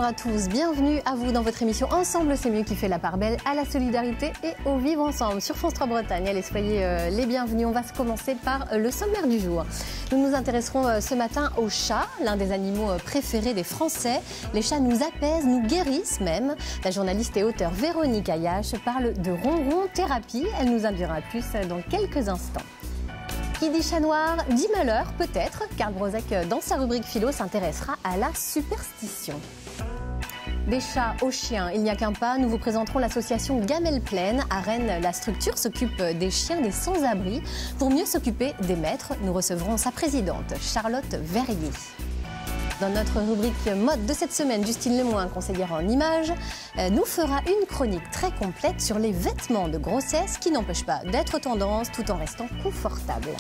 bonjour à tous, bienvenue à vous dans votre émission Ensemble c'est mieux qui fait la part belle à la solidarité et au vivre ensemble sur France 3 Bretagne. Allez, soyez les bienvenus, on va se commencer par le sommaire du jour. Nous nous intéresserons ce matin aux chats, l'un des animaux préférés des Français. Les chats nous apaisent, nous guérissent même. La journaliste et auteure Véronique Ayache parle de ronron thérapie, elle nous en dira plus dans quelques instants. Qui dit chat noir dit malheur, peut-être. Karl Brozek, dans sa rubrique philo, s'intéressera à la superstition. Des chats aux chiens, il n'y a qu'un pas. Nous vous présenterons l'association Gamelle Plaine. À Rennes, la structure s'occupe des chiens des sans-abri. Pour mieux s'occuper des maîtres, nous recevrons sa présidente, Charlotte Verrier. Dans notre rubrique mode de cette semaine, Justine Lemoin, conseillère en images, nous fera une chronique très complète sur les vêtements de grossesse qui n'empêchent pas d'être tendance tout en restant confortable.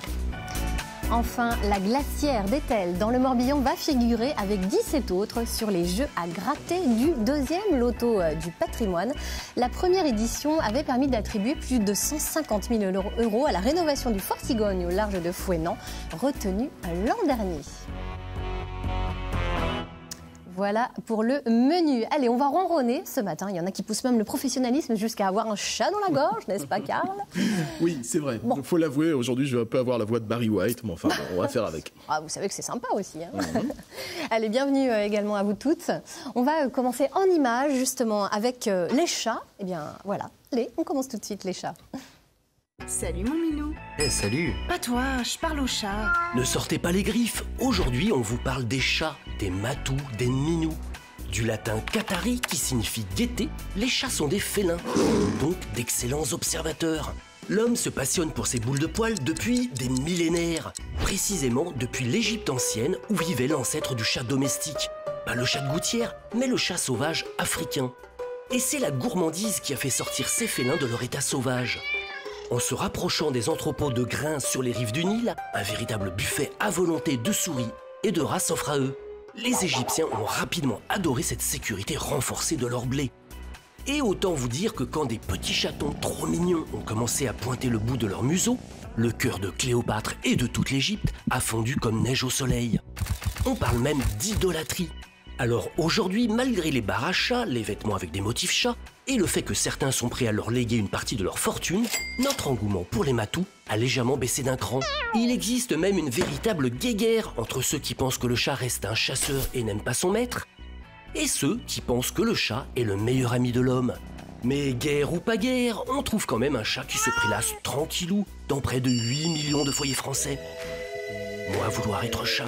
Enfin, la glacière d'Etel dans le Morbihan va figurer avec 17 autres sur les jeux à gratter du deuxième loto du patrimoine. La première édition avait permis d'attribuer plus de 150 000 € à la rénovation du Fort Cigogne au large de Fouesnant, retenu l'an dernier. Voilà pour le menu. Allez, on va ronronner ce matin. Il y en a qui poussent même le professionnalisme jusqu'à avoir un chat dans la gorge, n'est-ce pas, Karl? Oui, c'est vrai. Il faut l'avouer, aujourd'hui, je vais un peu avoir la voix de Barry White, mais enfin, bon, on va faire avec. Ah, vous savez que c'est sympa aussi. Hein. Allez, bienvenue également à vous toutes. On va commencer en images, justement, avec les chats. Eh bien, voilà. Allez, on commence tout de suite, les chats. Salut mon minou. Salut. Pas toi, je parle aux chats. Ne sortez pas les griffes. Aujourd'hui, on vous parle des chats, des matous, des minous. Du latin catari qui signifie guetter, les chats sont des félins, donc d'excellents observateurs. L'homme se passionne pour ces boules de poils depuis des millénaires, précisément depuis l'Égypte ancienne où vivait l'ancêtre du chat domestique. Pas le chat de gouttière, mais le chat sauvage africain. Et c'est la gourmandise qui a fait sortir ces félins de leur état sauvage. En se rapprochant des entrepôts de grains sur les rives du Nil, un véritable buffet à volonté de souris et de rats s'offre à eux. Les Égyptiens ont rapidement adoré cette sécurité renforcée de leur blé. Et autant vous dire que quand des petits chatons trop mignons ont commencé à pointer le bout de leur museau, le cœur de Cléopâtre et de toute l'Égypte a fondu comme neige au soleil. On parle même d'idolâtrie. Alors aujourd'hui, malgré les bars à chats, les vêtements avec des motifs chats, et le fait que certains sont prêts à leur léguer une partie de leur fortune, notre engouement pour les matous a légèrement baissé d'un cran. Il existe même une véritable guéguerre entre ceux qui pensent que le chat reste un chasseur et n'aime pas son maître, et ceux qui pensent que le chat est le meilleur ami de l'homme. Mais guerre ou pas guerre, on trouve quand même un chat qui se prélasse tranquillou dans près de 8 millions de foyers français. Moi, vouloir être chat.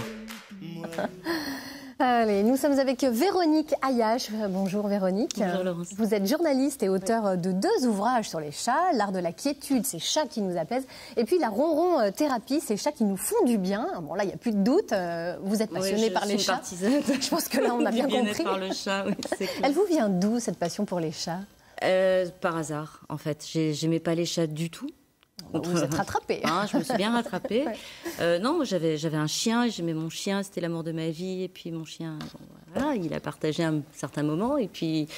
Allez, nous sommes avec Véronique Ayache. Bonjour Véronique. Bonjour Laurence. Vous êtes journaliste et auteure de 2 ouvrages sur les chats. L'art de la quiétude, ces chats qui nous apaisent. Et puis la ronron thérapie, ces chats qui nous font du bien. Bon là, il n'y a plus de doute. Vous êtes passionnée par les chats. Je pense que là, on a bien compris. Par le chat, oui, c'est clair. Elle vous vient d'où cette passion pour les chats? Par hasard, en fait. J'aimais pas les chats du tout. Vous êtes rattrapée. Ah, je me suis bien rattrapée. Ouais. Non, moi, j'avais un chien, j'aimais mon chien, c'était l'amour de ma vie. Et puis mon chien, bon, voilà, il a partagé un certain moment. Et puis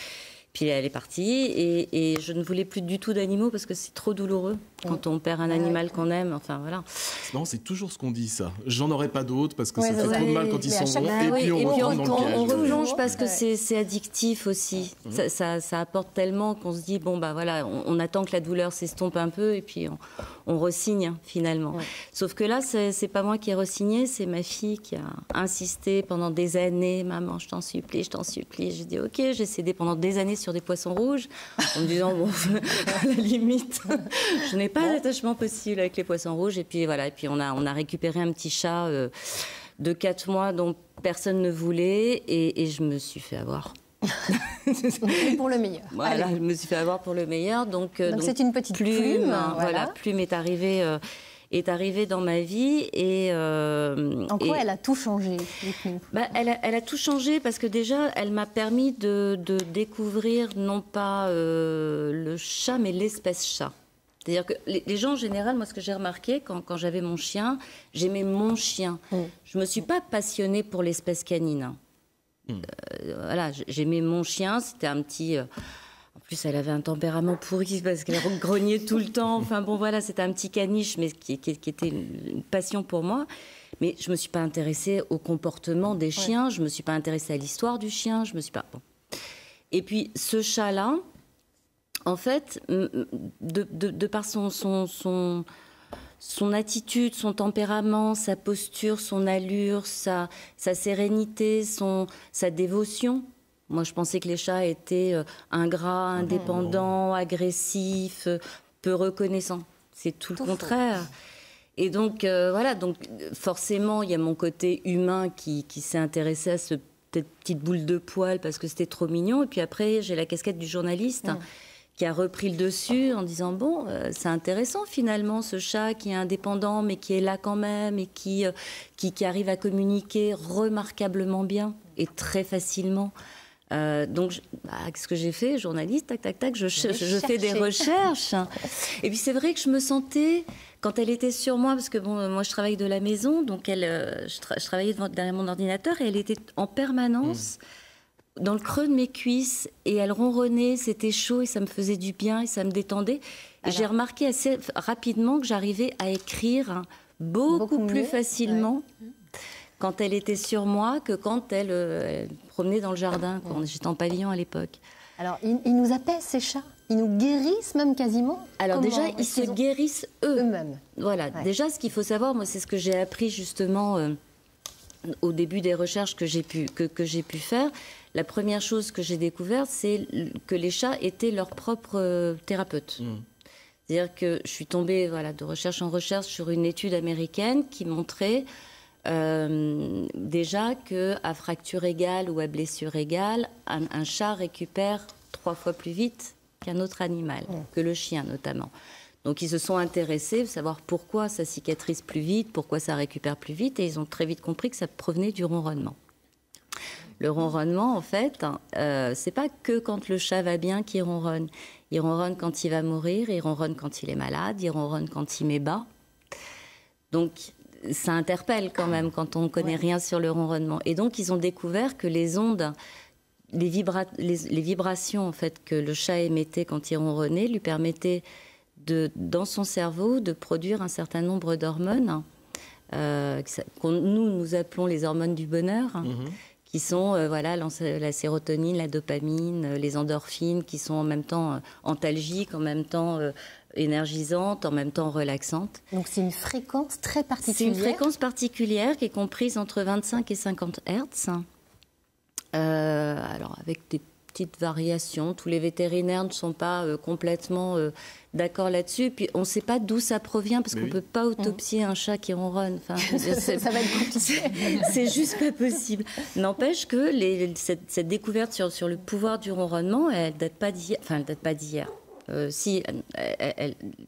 elle est partie. Et je ne voulais plus du tout d'animaux parce que c'est trop douloureux quand on perd un animal qu'on aime. Enfin, voilà. Non, c'est toujours ce qu'on dit, ça. J'en aurai pas d'autres parce que ça fait vous trop de mal quand ils s'en vont. Et puis on retourne dans le piège. On replonge parce que c'est addictif aussi. Ça apporte tellement qu'on se dit, bon, bah voilà, on attend que la douleur s'estompe un peu et puis on resigne finalement. Ouais. Sauf que là, c'est pas moi qui ai resigné, c'est ma fille qui a insisté pendant des années. Maman, je t'en supplie, je t'en supplie. J'ai dit, ok, j'ai cédé pendant des années sur des poissons rouges en me disant, bon, à la limite, je n'ai pas d'attachement possible avec les poissons rouges. Et puis voilà, et puis on a récupéré un petit chat de 4 mois dont personne ne voulait et je me suis fait avoir. Pour le meilleur. Voilà, je me suis fait avoir pour le meilleur. Donc c'est une petite plume. Voilà, Plume est arrivée dans ma vie et en quoi elle a tout changé? Elle a tout changé parce que déjà elle m'a permis de découvrir non pas le chat mais l'espèce chat. C'est-à-dire que les gens en général, moi ce que j'ai remarqué quand j'avais mon chien, j'aimais mon chien. Je me suis pas passionnée pour l'espèce canine. Voilà, j'aimais mon chien, c'était un petit plus, elle avait un tempérament pourri parce qu'elle grognait tout le temps. Enfin bon, voilà, c'était un petit caniche, mais qui était une passion pour moi. Mais je me suis pas intéressée au comportement des chiens. Je me suis pas intéressée à l'histoire du chien. Je me suis pas. Bon. Et puis ce chat-là, en fait, de par son attitude, son tempérament, sa posture, son allure, sa sérénité, sa dévotion. Moi, je pensais que les chats étaient ingrats, indépendants, agressifs, peu reconnaissants. C'est tout le contraire. Et donc, voilà, donc forcément, il y a mon côté humain qui s'est intéressé à cette petite boule de poil parce que c'était trop mignon. Et puis après, j'ai la casquette du journaliste qui a repris le dessus en disant, bon, c'est intéressant finalement, ce chat qui est indépendant, mais qui est là quand même et qui arrive à communiquer remarquablement bien et très facilement. Donc, ce que j'ai fait, journaliste, tac, tac, tac, je fais des recherches. Et puis c'est vrai que je me sentais, quand elle était sur moi, parce que bon, moi je travaille de la maison, donc je travaillais derrière mon ordinateur et elle était en permanence dans le creux de mes cuisses et elle ronronnait, c'était chaud et ça me faisait du bien et ça me détendait. Et j'ai remarqué assez rapidement que j'arrivais à écrire beaucoup plus facilement. Quand elle était sur moi que quand elle promenait dans le jardin, quand j'étais en pavillon à l'époque. Alors, ils nous apaisent, ces chats? Ils nous guérissent même quasiment? Alors déjà, ils se guérissent eux-mêmes. Voilà, déjà, ce qu'il faut savoir, moi, c'est ce que j'ai appris justement au début des recherches que j'ai pu faire. La première chose que j'ai découverte, c'est que les chats étaient leurs propres thérapeutes. C'est-à-dire que je suis tombée de recherche en recherche sur une étude américaine qui montrait... déjà qu'à fracture égale ou à blessure égale, un chat récupère 3 fois plus vite qu'un autre animal, que le chien notamment. Donc ils se sont intéressés à savoir pourquoi ça cicatrise plus vite, pourquoi ça récupère plus vite, et ils ont très vite compris que ça provenait du ronronnement. Le ronronnement, en fait, c'est pas que quand le chat va bien qu'il ronronne. Il ronronne quand il va mourir, il ronronne quand il est malade, il ronronne quand il met bas. Donc ça interpelle quand même quand on ne connaît rien sur le ronronnement. Et donc, ils ont découvert que les ondes, les vibrations en fait, que le chat émettait quand il ronronnait lui permettaient, dans son cerveau, de produire un certain nombre d'hormones nous appelons les hormones du bonheur, qui sont la sérotonine, la dopamine, les endorphines, qui sont en même temps antalgiques, en même temps... énergisante, en même temps relaxante. Donc c'est une fréquence très particulière. C'est une fréquence particulière qui est comprise entre 25 et 50 Hertz. Alors avec des petites variations, tous les vétérinaires ne sont pas complètement d'accord là-dessus. Puis on ne sait pas d'où ça provient parce qu'on ne peut pas autopsier un chat qui ronronne. Enfin, ça va être compliqué. C'est juste pas possible. N'empêche que cette découverte sur le pouvoir du ronronnement, elle date pas d'hier. Enfin, elle date pas d'hier.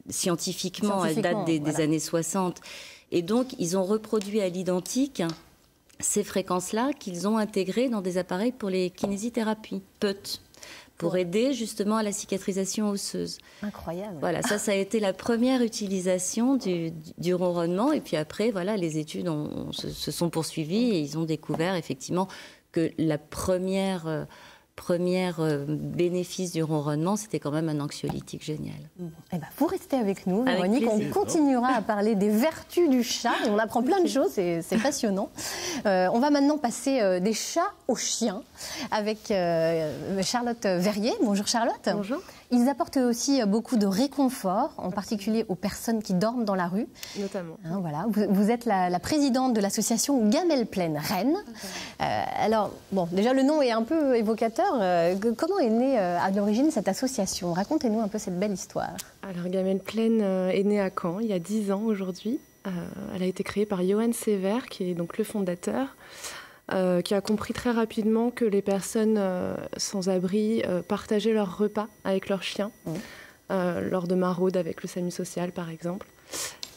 Scientifiquement, elle date des années 60. Et donc, ils ont reproduit à l'identique ces fréquences-là qu'ils ont intégrées dans des appareils pour les kinésithérapies, PET, pour aider justement à la cicatrisation osseuse. Incroyable. Voilà, ça a été la première utilisation du ronronnement. Et puis après, les études se sont poursuivies et ils ont découvert effectivement que la première bénéfice du ronronnement, c'était quand même un anxiolytique génial. Vous restez avec nous, Véronique. On continuera à parler des vertus du chat et on apprend plein de choses, c'est passionnant. On va maintenant passer des chats aux chiens avec Charlotte Verrier. Bonjour Charlotte. Bonjour. Ils apportent aussi beaucoup de réconfort, en particulier aux personnes qui dorment dans la rue. Notamment. Vous êtes la présidente de l'association Gamelle Pleine Rennes. Alors, déjà le nom est un peu évocateur. Comment est née à l'origine cette association? Racontez-nous un peu cette belle histoire. Alors, Gamelle Pleine est née à Caen, il y a 10 ans aujourd'hui. Elle a été créée par Johan Sévère, qui est donc le fondateur, qui a compris très rapidement que les personnes sans abri partageaient leurs repas avec leurs chiens, lors de maraudes avec le SAMU social, par exemple.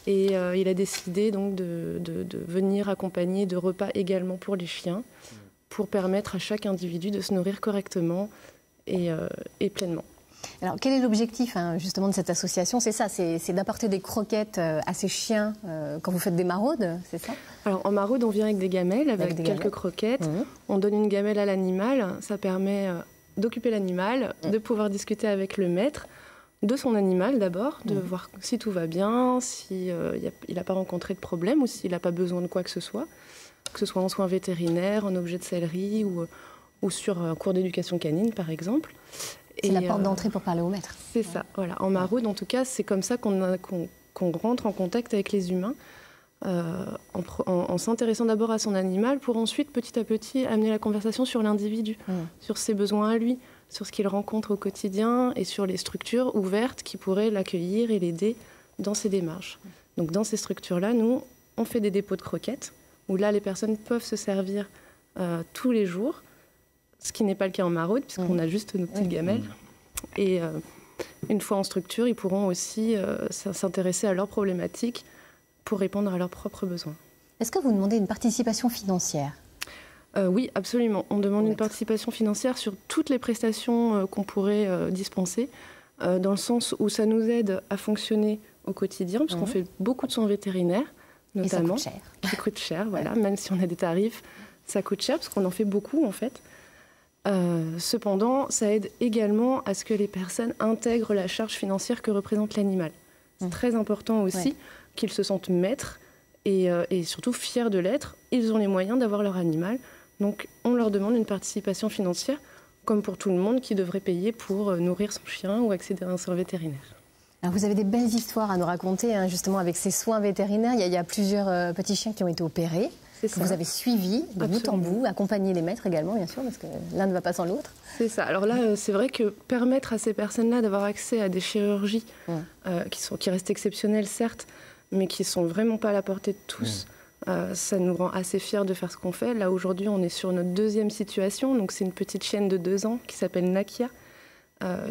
Et il a décidé donc de venir accompagner de repas également pour les chiens, pour permettre à chaque individu de se nourrir correctement et pleinement. Alors, quel est l'objectif justement de cette association? C'est ça, c'est d'apporter des croquettes à ces chiens quand vous faites des maraudes, c'est ça? Alors, en maraude, on vient avec des gamelles, avec quelques croquettes. On donne une gamelle à l'animal. Ça permet d'occuper l'animal, de pouvoir discuter avec le maître de son animal d'abord, de voir si tout va bien, si il n'a pas rencontré de problème ou s'il n'a pas besoin de quoi que ce soit en soins vétérinaires, en objet de sellerie ou sur un cours d'éducation canine par exemple. C'est la porte d'entrée pour parler au maître. C'est ça, voilà. En maraude, en tout cas, c'est comme ça qu'on rentre en contact avec les humains, en s'intéressant d'abord à son animal pour ensuite, petit à petit, amener la conversation sur l'individu, sur ses besoins à lui, sur ce qu'il rencontre au quotidien et sur les structures ouvertes qui pourraient l'accueillir et l'aider dans ses démarches. Donc dans ces structures-là, nous, on fait des dépôts de croquettes, où là, les personnes peuvent se servir tous les jours, ce qui n'est pas le cas en maraude, puisqu'on a juste nos petites gamelles. Et une fois en structure, ils pourront aussi s'intéresser à leurs problématiques pour répondre à leurs propres besoins. Est-ce que vous demandez une participation financière ? Oui, absolument. On demande une participation financière sur toutes les prestations qu'on pourrait dispenser, dans le sens où ça nous aide à fonctionner au quotidien, parce qu'on fait beaucoup de soins vétérinaires, notamment. Et ça coûte cher. Qui coûte cher, voilà. Même si on a des tarifs, ça coûte cher, parce qu'on en fait beaucoup, en fait. Cependant, ça aide également à ce que les personnes intègrent la charge financière que représente l'animal. C'est très important aussi qu'ils se sentent maîtres et surtout fiers de l'être. Ils ont les moyens d'avoir leur animal. Donc, on leur demande une participation financière, comme pour tout le monde qui devrait payer pour nourrir son chien ou accéder à un soin vétérinaire. Alors vous avez des belles histoires à nous raconter, hein, justement, avec ces soins vétérinaires. Il y a plusieurs petits chiens qui ont été opérés, que vous avez suivis de bout en bout, accompagné les maîtres également, bien sûr, parce que l'un ne va pas sans l'autre. C'est ça. Alors là, c'est vrai que permettre à ces personnes-là d'avoir accès à des chirurgies qui restent exceptionnelles, certes, mais qui ne sont vraiment pas à la portée de tous, ça nous rend assez fiers de faire ce qu'on fait. Là, aujourd'hui, on est sur notre deuxième situation. Donc, c'est une petite chienne de 2 ans qui s'appelle Nakia,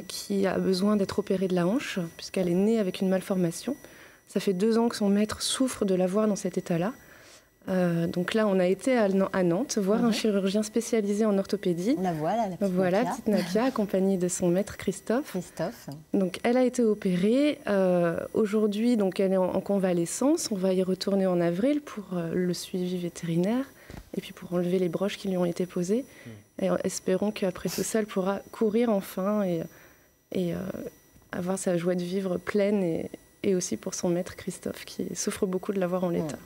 qui a besoin d'être opérée de la hanche, puisqu'elle est née avec une malformation. Ça fait 2 ans que son maître souffre de la voir dans cet état-là. Donc là, on a été à Nantes voir un chirurgien spécialisé en orthopédie. La voilà, la petite Voilà, Nakia. petite Nakia, accompagnée de son maître Christophe. Donc, elle a été opérée. Aujourd'hui, donc, elle est en convalescence. On va y retourner en avril pour le suivi vétérinaire et puis pour enlever les broches qui lui ont été posées. Et espérons qu'après tout ça, elle pourra courir enfin et avoir sa joie de vivre pleine et aussi pour son maître Christophe qui souffre beaucoup de l'avoir en l'état.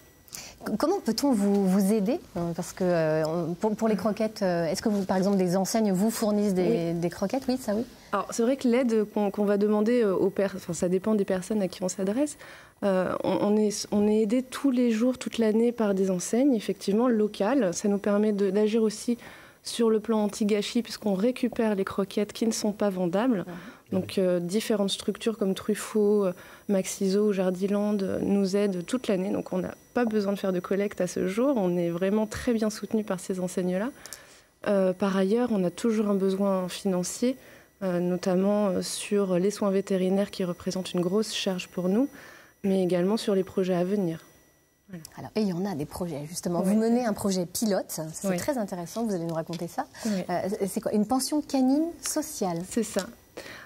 Comment peut-on vous aider ? Parce que pour les croquettes, est-ce que vous, par exemple, des enseignes vous fournissent des croquettes ? Oui, ça oui. Alors c'est vrai que l'aide qu'on va demander aux personnes, ça dépend des personnes à qui on s'adresse. On est aidé tous les jours, toute l'année par des enseignes, effectivement, locales. Ça nous permet d'agir aussi sur le plan anti-gâchis, puisqu'on récupère les croquettes qui ne sont pas vendables. Donc différentes structures comme Truffaut, Maxiso ou Jardiland nous aident toute l'année. Donc on n'a pas besoin de faire de collecte à ce jour. On est vraiment très bien soutenu par ces enseignes-là. Par ailleurs, on a toujours un besoin financier, notamment sur les soins vétérinaires qui représentent une grosse charge pour nous, mais également sur les projets à venir. Voilà. Alors, et il y en a des projets, justement. Vous menez un projet pilote, c'est très intéressant, vous allez nous raconter ça. C'est quoi ? Une pension canine sociale ? C'est ça.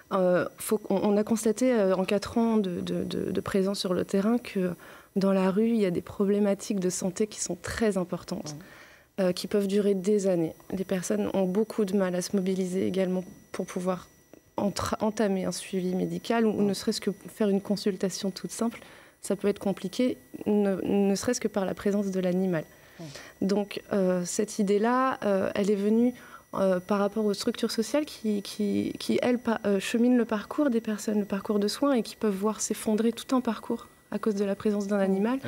On a constaté en 4 ans de présence sur le terrain que dans la rue, il y a des problématiques de santé qui sont très importantes, qui peuvent durer des années. Les personnes ont beaucoup de mal à se mobiliser également pour pouvoir entamer un suivi médical ou ne serait-ce que faire une consultation toute simple. Ça peut être compliqué, ne serait-ce que par la présence de l'animal. Donc cette idée-là, elle est venue par rapport aux structures sociales qui elles, cheminent le parcours des personnes, le parcours de soins, et qui peuvent voir s'effondrer tout un parcours à cause de la présence d'un animal.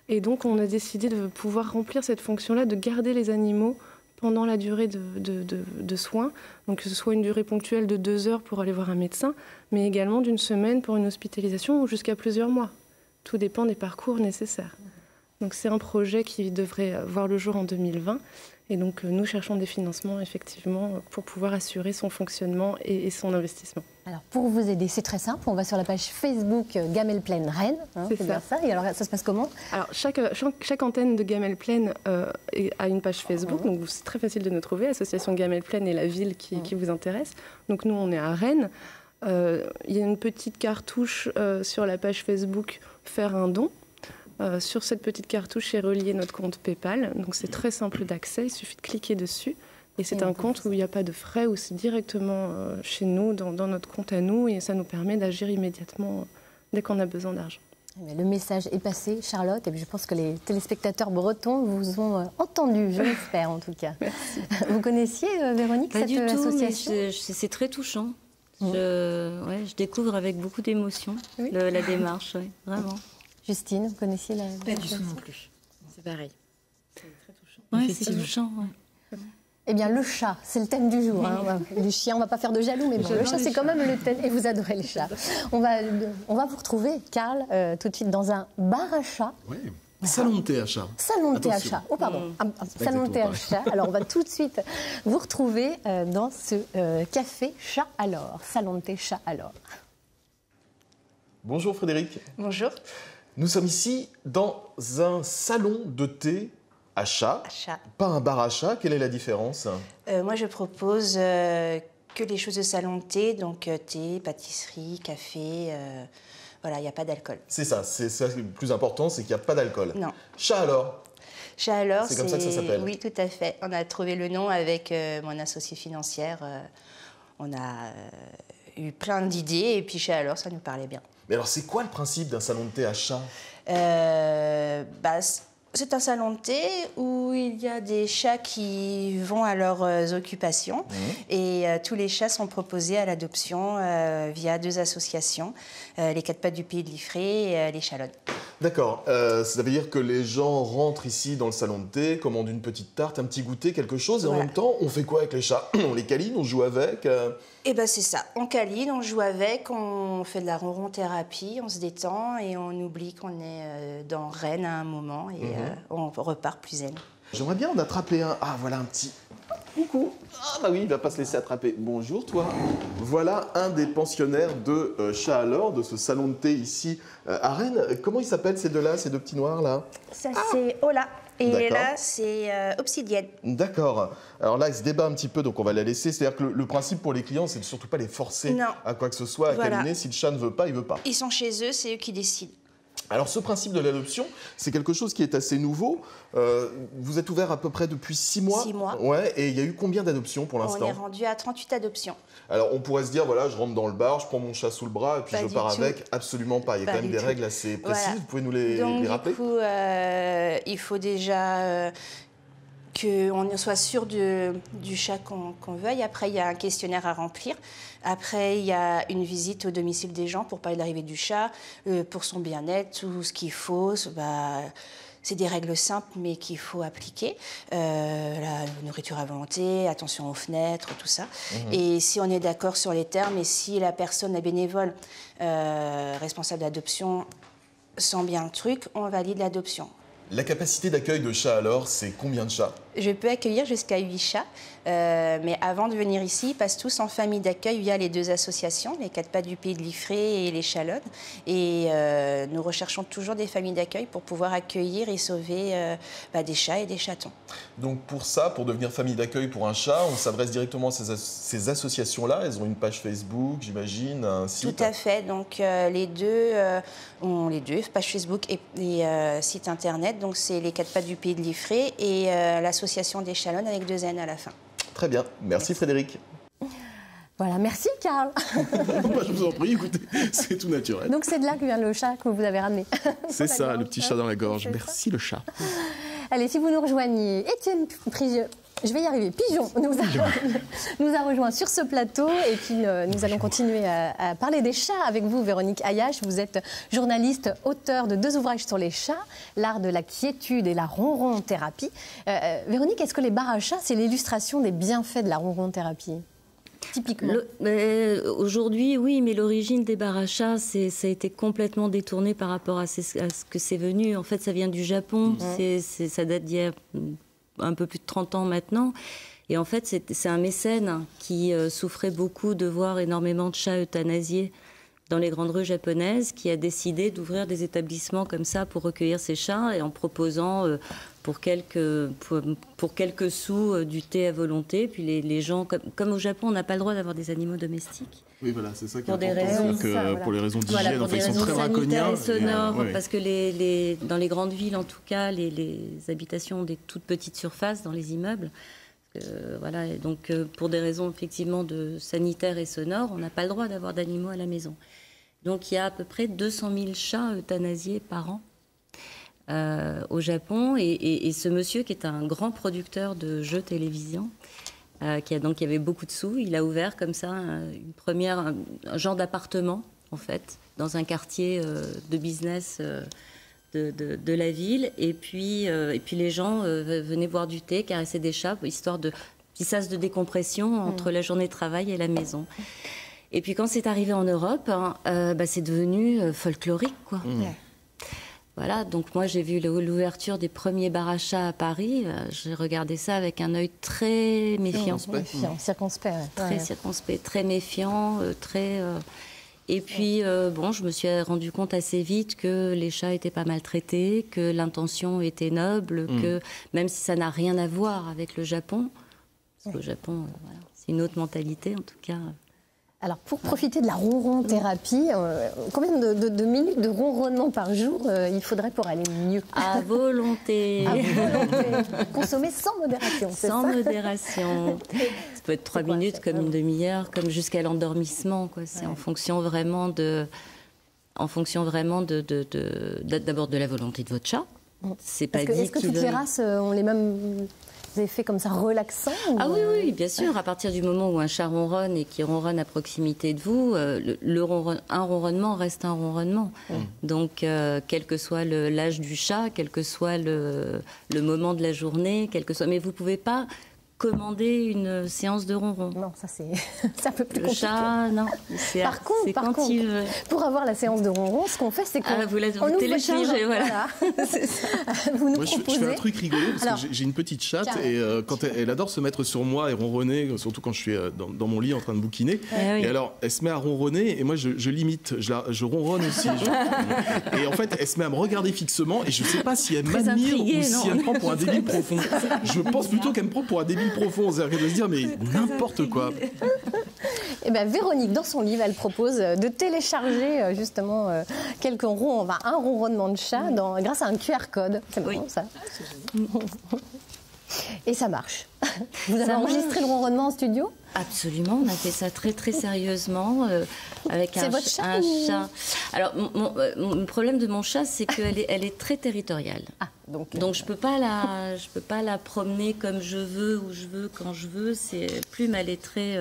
Et donc, on a décidé de pouvoir remplir cette fonction-là, de garder les animaux pendant la durée de soins. Donc, que ce soit une durée ponctuelle de 2 heures pour aller voir un médecin, mais également d'1 semaine pour une hospitalisation ou jusqu'à plusieurs mois. Tout dépend des parcours nécessaires. Donc, c'est un projet qui devrait voir le jour en 2020. Et donc, nous cherchons des financements, effectivement, pour pouvoir assurer son fonctionnement et son investissement. Alors, pour vous aider, c'est très simple. On va sur la page Facebook Gamelle Plaine Rennes. C'est bien ça. Et alors, ça se passe comment ? Alors, chaque antenne de Gamelle Plaine a une page Facebook. Donc, c'est très facile de nous trouver. Association Gamelle Plaine et la ville qui vous intéresse. Donc, nous, on est à Rennes. Il y a une petite cartouche sur la page Facebook « Faire un don ». Sur cette petite cartouche est relié notre compte PayPal, donc c'est très simple d'accès, il suffit de cliquer dessus. Et c'est un compte où il n'y a pas de frais, où c'est directement chez nous, dans notre compte à nous, et ça nous permet d'agir immédiatement dès qu'on a besoin d'argent. Le message est passé, Charlotte, et puis je pense que les téléspectateurs bretons vous ont entendu, je l'espère en tout cas. Merci. Vous connaissiez, Véronique, Pas cette du tout, association? c'est très touchant. Je découvre avec beaucoup d'émotion la démarche, vraiment. Justine, vous connaissiez la Pas du tout non plus. C'est pareil. C'est très touchant. Oui, c'est touchant. Ouais. Eh bien, le chat, c'est le thème du jour. Hein. Du chien, on ne va pas faire de jaloux, mais bon, le chat, c'est quand même le thème. Et vous adorez les chats. On va vous retrouver, Karl, tout de suite dans un bar à chat. Oui. Salon de thé à chat. Salon de thé à chat. Oh, pardon. Salon de thé à chat. Alors, on va tout de suite vous retrouver dans ce café Chat alors. Salon de thé Chat alors. Bonjour Frédéric. Bonjour. Nous sommes ici dans un salon de thé à chat. Pas un bar à chat. Quelle est la différence? Moi, je propose que les choses de salon de thé, donc thé, pâtisserie, café. Voilà, il n'y a pas d'alcool. C'est ça le plus important, c'est qu'il n'y a pas d'alcool. Non. Chat alors? Chat alors, c'est comme ça que ça s'appelle? Oui, tout à fait. On a trouvé le nom avec mon associée financière. On a eu plein d'idées et puis Chat alors, ça nous parlait bien. Mais alors, c'est quoi le principe d'un salon de thé à chat? C'est un salon de thé où il y a des chats qui vont à leurs occupations et tous les chats sont proposés à l'adoption via 2 associations, les 4 pattes du pays de Liffré et les Chalonnes. D'accord, ça veut dire que les gens rentrent ici dans le salon de thé, commandent une petite tarte, un petit goûter, quelque chose, et en même temps, on fait quoi avec les chats? On les câline, on joue avec Eh bien c'est ça, on câline, on joue avec, on fait de la ronron-thérapie, on se détend et on oublie qu'on est dans Rennes à un moment et on repart plus zen. J'aimerais bien en attraper un. Ah, voilà un petit. Coucou. Ah bah oui, il va pas se laisser attraper. Bonjour toi. Voilà un des pensionnaires de Chat alors, de ce salon de thé ici à Rennes. Comment ils s'appellent ces deux-là, ces 2 petits noirs là? Ça c'est Ola et là c'est Obsidienne. D'accord. Alors là, il se débat un petit peu, donc on va la laisser. C'est-à-dire que le principe pour les clients, c'est de surtout pas les forcer à quoi que ce soit, à câliner. Si le chat ne veut pas, il veut pas. Ils sont chez eux, c'est eux qui décident. Alors ce principe de l'adoption, c'est quelque chose qui est assez nouveau. Vous êtes ouvert à peu près depuis 6 mois. 6 mois. Ouais, et il y a eu combien d'adoptions pour l'instant? On est rendu à 38 adoptions. Alors on pourrait se dire, voilà, je rentre dans le bar, je prends mon chat sous le bras et puis je pars avec. Absolument pas. Il y a quand même des règles assez précises. Voilà. Vous pouvez nous les rappeler? Du coup, il faut déjà qu'on soit sûr du chat qu'on veuille. Après, il y a un questionnaire à remplir. Après, il y a une visite au domicile des gens pour parler de l'arrivée du chat, pour son bien-être, tout ce qu'il faut. C'est des règles simples, mais qu'il faut appliquer. La nourriture à volonté, attention aux fenêtres, tout ça. Et si on est d'accord sur les termes, et si la personne est bénévole, responsable d'adoption, sent bien le truc, on valide l'adoption. La capacité d'accueil de Chat alors, c'est combien de chats? Je peux accueillir jusqu'à 8 chats, mais avant de venir ici, ils passent tous en famille d'accueil via les 2 associations, les 4 pattes du pays de Liffré et les Chalonnes. Et nous recherchons toujours des familles d'accueil pour pouvoir accueillir et sauver des chats et des chatons. Donc pour ça, pour devenir famille d'accueil pour un chat, on s'adresse directement à ces associations-là. Elles ont une page Facebook, j'imagine, un site. Tout à fait. Donc les deux ont les 2, page Facebook et site internet. Donc c'est les 4 pattes du pays de Liffré et l'association des Chalonnes avec 2 N à la fin. Très bien. Merci Frédéric. Voilà, merci Karl. Je vous en prie, écoutez, c'est tout naturel. Donc c'est de là que vient le chat que vous avez ramené. C'est ça, le petit chat dans la gorge. Merci le chat. Allez, si vous nous rejoignez, Étienne Pigeon, je vais y arriver, Pigeon nous a rejoint sur ce plateau et puis nous allons continuer à parler des chats avec vous, Véronique Ayache. Vous êtes journaliste, auteur de 2 ouvrages sur les chats, l'art de la quiétude et la ronron-thérapie. Véronique, est-ce que les bars à chats, c'est l'illustration des bienfaits de la ronron-thérapie ? Typiquement. Aujourd'hui, oui, mais l'origine des bars à chats, ça a été complètement détourné par rapport à ce que c'est venu. En fait, ça vient du Japon. Ça date d'il y a un peu plus de 30 ans maintenant. Et en fait, c'est un mécène qui souffrait beaucoup de voir énormément de chats euthanasiés dans les grandes rues japonaises, qui a décidé d'ouvrir des établissements comme ça pour recueillir ces chats et en proposant pour quelques sous du thé à volonté. Puis les gens, comme au Japon, on n'a pas le droit d'avoir des animaux domestiques. Oui, voilà, c'est ça qui est pour important. Pour les raisons d'hygiène, pour des ils sont raisons très sanitaires draconiens. et sonores, parce que dans les grandes villes, en tout cas, les habitations ont des toutes petites surfaces dans les immeubles. Voilà, et donc pour des raisons effectivement de sanitaires et sonores, on n'a pas le droit d'avoir d'animaux à la maison. Donc il y a à peu près 200 000 chats euthanasiés par an au Japon. Et ce monsieur, qui est un grand producteur de jeux télévision, qui avait beaucoup de sous, il a ouvert comme ça un genre d'appartement, en fait, dans un quartier de business de la ville. Et puis les gens venaient boire du thé, caresser des chats, histoire de petit sas de décompression entre la journée de travail et la maison. Et puis quand c'est arrivé en Europe, c'est devenu folklorique, quoi. Voilà, donc moi j'ai vu l'ouverture des premiers bars à chats à Paris. J'ai regardé ça avec un œil très méfiant. Circonspect. Très circonspect, très méfiant, très... Et puis, je me suis rendu compte assez vite que les chats étaient pas maltraités, que l'intention était noble, que même si ça n'a rien à voir avec le Japon, parce qu'au Japon, c'est une autre mentalité en tout cas. Alors, pour profiter de la ronron-thérapie, combien de minutes de ronronnement par jour il faudrait pour aller mieux? À volonté. À volonté. Consommer sans modération, c'est ça? Sans modération. Ça peut être 3 minutes, comme une demi-heure, comme jusqu'à l'endormissement, quoi. C'est en fonction vraiment d'abord de la volonté de votre chat. C'est pas dit est-ce que toutes les races ont les mêmes effets comme ça relaxants? Ah oui, bien sûr. À partir du moment où un chat ronronne et qu'il ronronne à proximité de vous, un ronronnement reste un ronronnement. Donc, quel que soit l'âge du chat, quel que soit le moment de la journée, mais vous pouvez pas commander une séance de ronron. Non, ça c'est un peu plus compliqué. Le chat, non. Par contre, pour avoir la séance de ronron, ce qu'on fait, c'est qu'on vous téléchargez, voilà. Vous nous Moi, proposez... je fais un truc rigolo, parce que j'ai une petite chatte, et quand elle adore se mettre sur moi et ronronner, surtout quand je suis dans mon lit en train de bouquiner. Et alors, elle se met à ronronner, et moi, je l'imite, je ronronne aussi. Et en fait, elle se met à me regarder fixement, et je ne sais pas si elle m'admire ou si elle me prend pour un débile profond. Je pense plutôt qu'elle me prend pour un débile profond, c'est-à-dire qu'elle doit se dire mais n'importe quoi. Et bien Véronique, dans son livre, elle propose de télécharger justement un ronronnement de chat grâce à un QR code. C'est marrant ça. Et ça marche. Vous avez enregistré le ronronnement en studio? Absolument, on a fait ça très très sérieusement avec un chat. Alors le problème de mon chat, c'est qu'elle est très territoriale. Donc je peux pas la promener comme je veux, où je veux, quand je veux. Plume, elle est très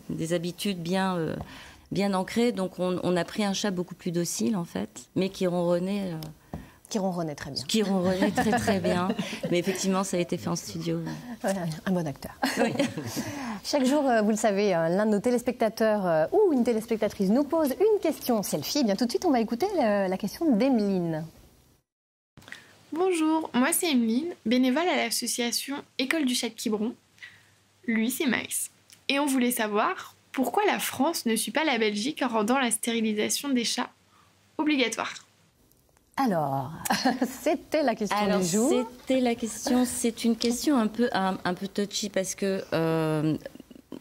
des habitudes bien ancrées. Donc on a pris un chat beaucoup plus docile en fait, mais qui ronronnait. Qui ronronnait très bien. Qui ronronnait très très bien. Mais effectivement, ça a été fait en studio. Un bon acteur. Oui. Chaque jour, vous le savez, l'un de nos téléspectateurs ou une téléspectatrice nous pose une question selfie. Et bien tout de suite, on va écouter la question d'Emeline. Bonjour, moi c'est Emeline, bénévole à l'association École du Chat de Quiberon. Lui, c'est Max. Et on voulait savoir pourquoi la France ne suit pas la Belgique en rendant la stérilisation des chats obligatoire. Alors, c'était la question du jour. C'était la question. C'est une question un peu touchy parce que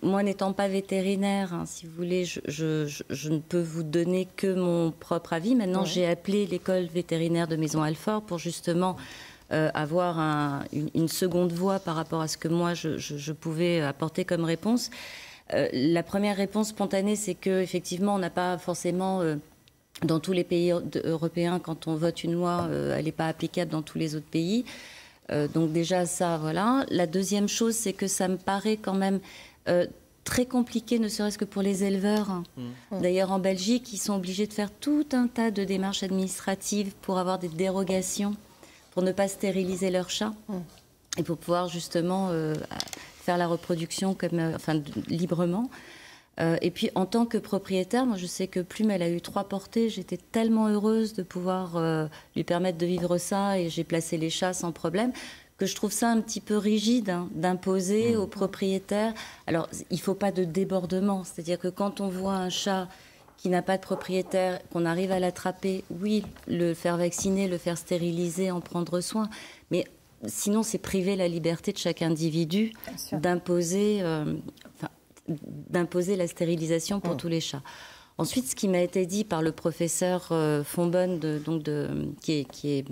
moi, n'étant pas vétérinaire, si vous voulez, je ne peux vous donner que mon propre avis. Maintenant, j'ai appelé l'école vétérinaire de Maisons-Alfort pour justement avoir une seconde voix par rapport à ce que moi, je pouvais apporter comme réponse. La première réponse spontanée, c'est qu'effectivement, on n'a pas forcément... dans tous les pays européens, quand on vote une loi, elle n'est pas applicable dans tous les autres pays. Donc déjà, ça, voilà. La deuxième chose, c'est que ça me paraît quand même très compliqué, ne serait-ce que pour les éleveurs. D'ailleurs, en Belgique, ils sont obligés de faire tout un tas de démarches administratives pour avoir des dérogations, pour ne pas stériliser leurs chats, et pour pouvoir justement faire la reproduction librement. Et puis, en tant que propriétaire, moi, je sais que Plume, elle a eu 3 portées. J'étais tellement heureuse de pouvoir lui permettre de vivre ça, et j'ai placé les chats sans problème, que je trouve ça un petit peu rigide d'imposer aux propriétaires. Alors, il ne faut pas de débordement. C'est-à-dire que quand on voit un chat qui n'a pas de propriétaire, qu'on arrive à l'attraper, oui, le faire vacciner, le faire stériliser, en prendre soin. Mais sinon, c'est priver la liberté de chaque individu d'imposer la stérilisation pour tous les chats. Ensuite, ce qui m'a été dit par le professeur Fonbonne, qui est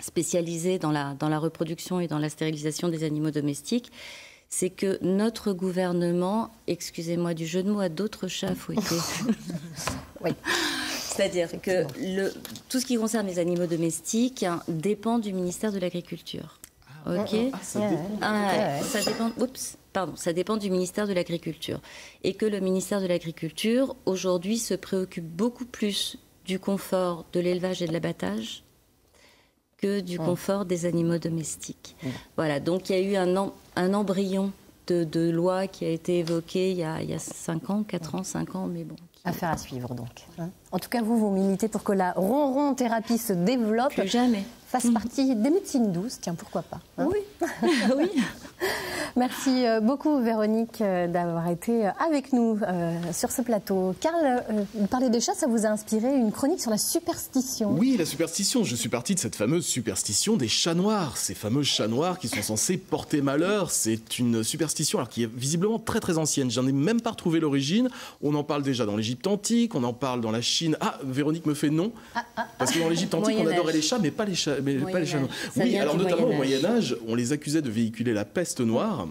spécialisée dans la reproduction et dans la stérilisation des animaux domestiques, c'est que notre gouvernement, excusez-moi du jeu de mots, a d'autres chats à fouetter. Oui. C'est-à-dire que tout ce qui concerne les animaux domestiques dépend du ministère de l'Agriculture. Ok. Ça dépend du ministère de l'Agriculture. Et que le ministère de l'Agriculture, aujourd'hui, se préoccupe beaucoup plus du confort de l'élevage et de l'abattage que du confort des animaux domestiques. Voilà, donc il y a eu un embryon de loi qui a été évoqué il y a 5 ans, 4 ans, 5 ans, mais bon. Affaire à suivre donc. En tout cas, vous militez pour que la ronron-thérapie se développe. Plus jamais. Fasse partie des médecines douces, tiens, pourquoi pas. Oui. Oui. Merci beaucoup Véronique d'avoir été avec nous sur ce plateau. Karl, parler des chats, ça vous a inspiré une chronique sur la superstition. Oui, la superstition. Je suis parti de cette fameuse superstition des chats noirs. Ces fameux chats noirs qui sont censés porter malheur. C'est une superstition alors, qui est visiblement très très ancienne. J'en ai même pas retrouvé l'origine. On en parle déjà dans l'Égypte antique, on en parle dans la Chine. Ah, Véronique me fait non. Parce que dans l'Égypte antique, on adorait les chats, mais pas les chats. Pas les chats noirs. Oui, alors notamment au Moyen-Âge, on les accusait de véhiculer la peste noire.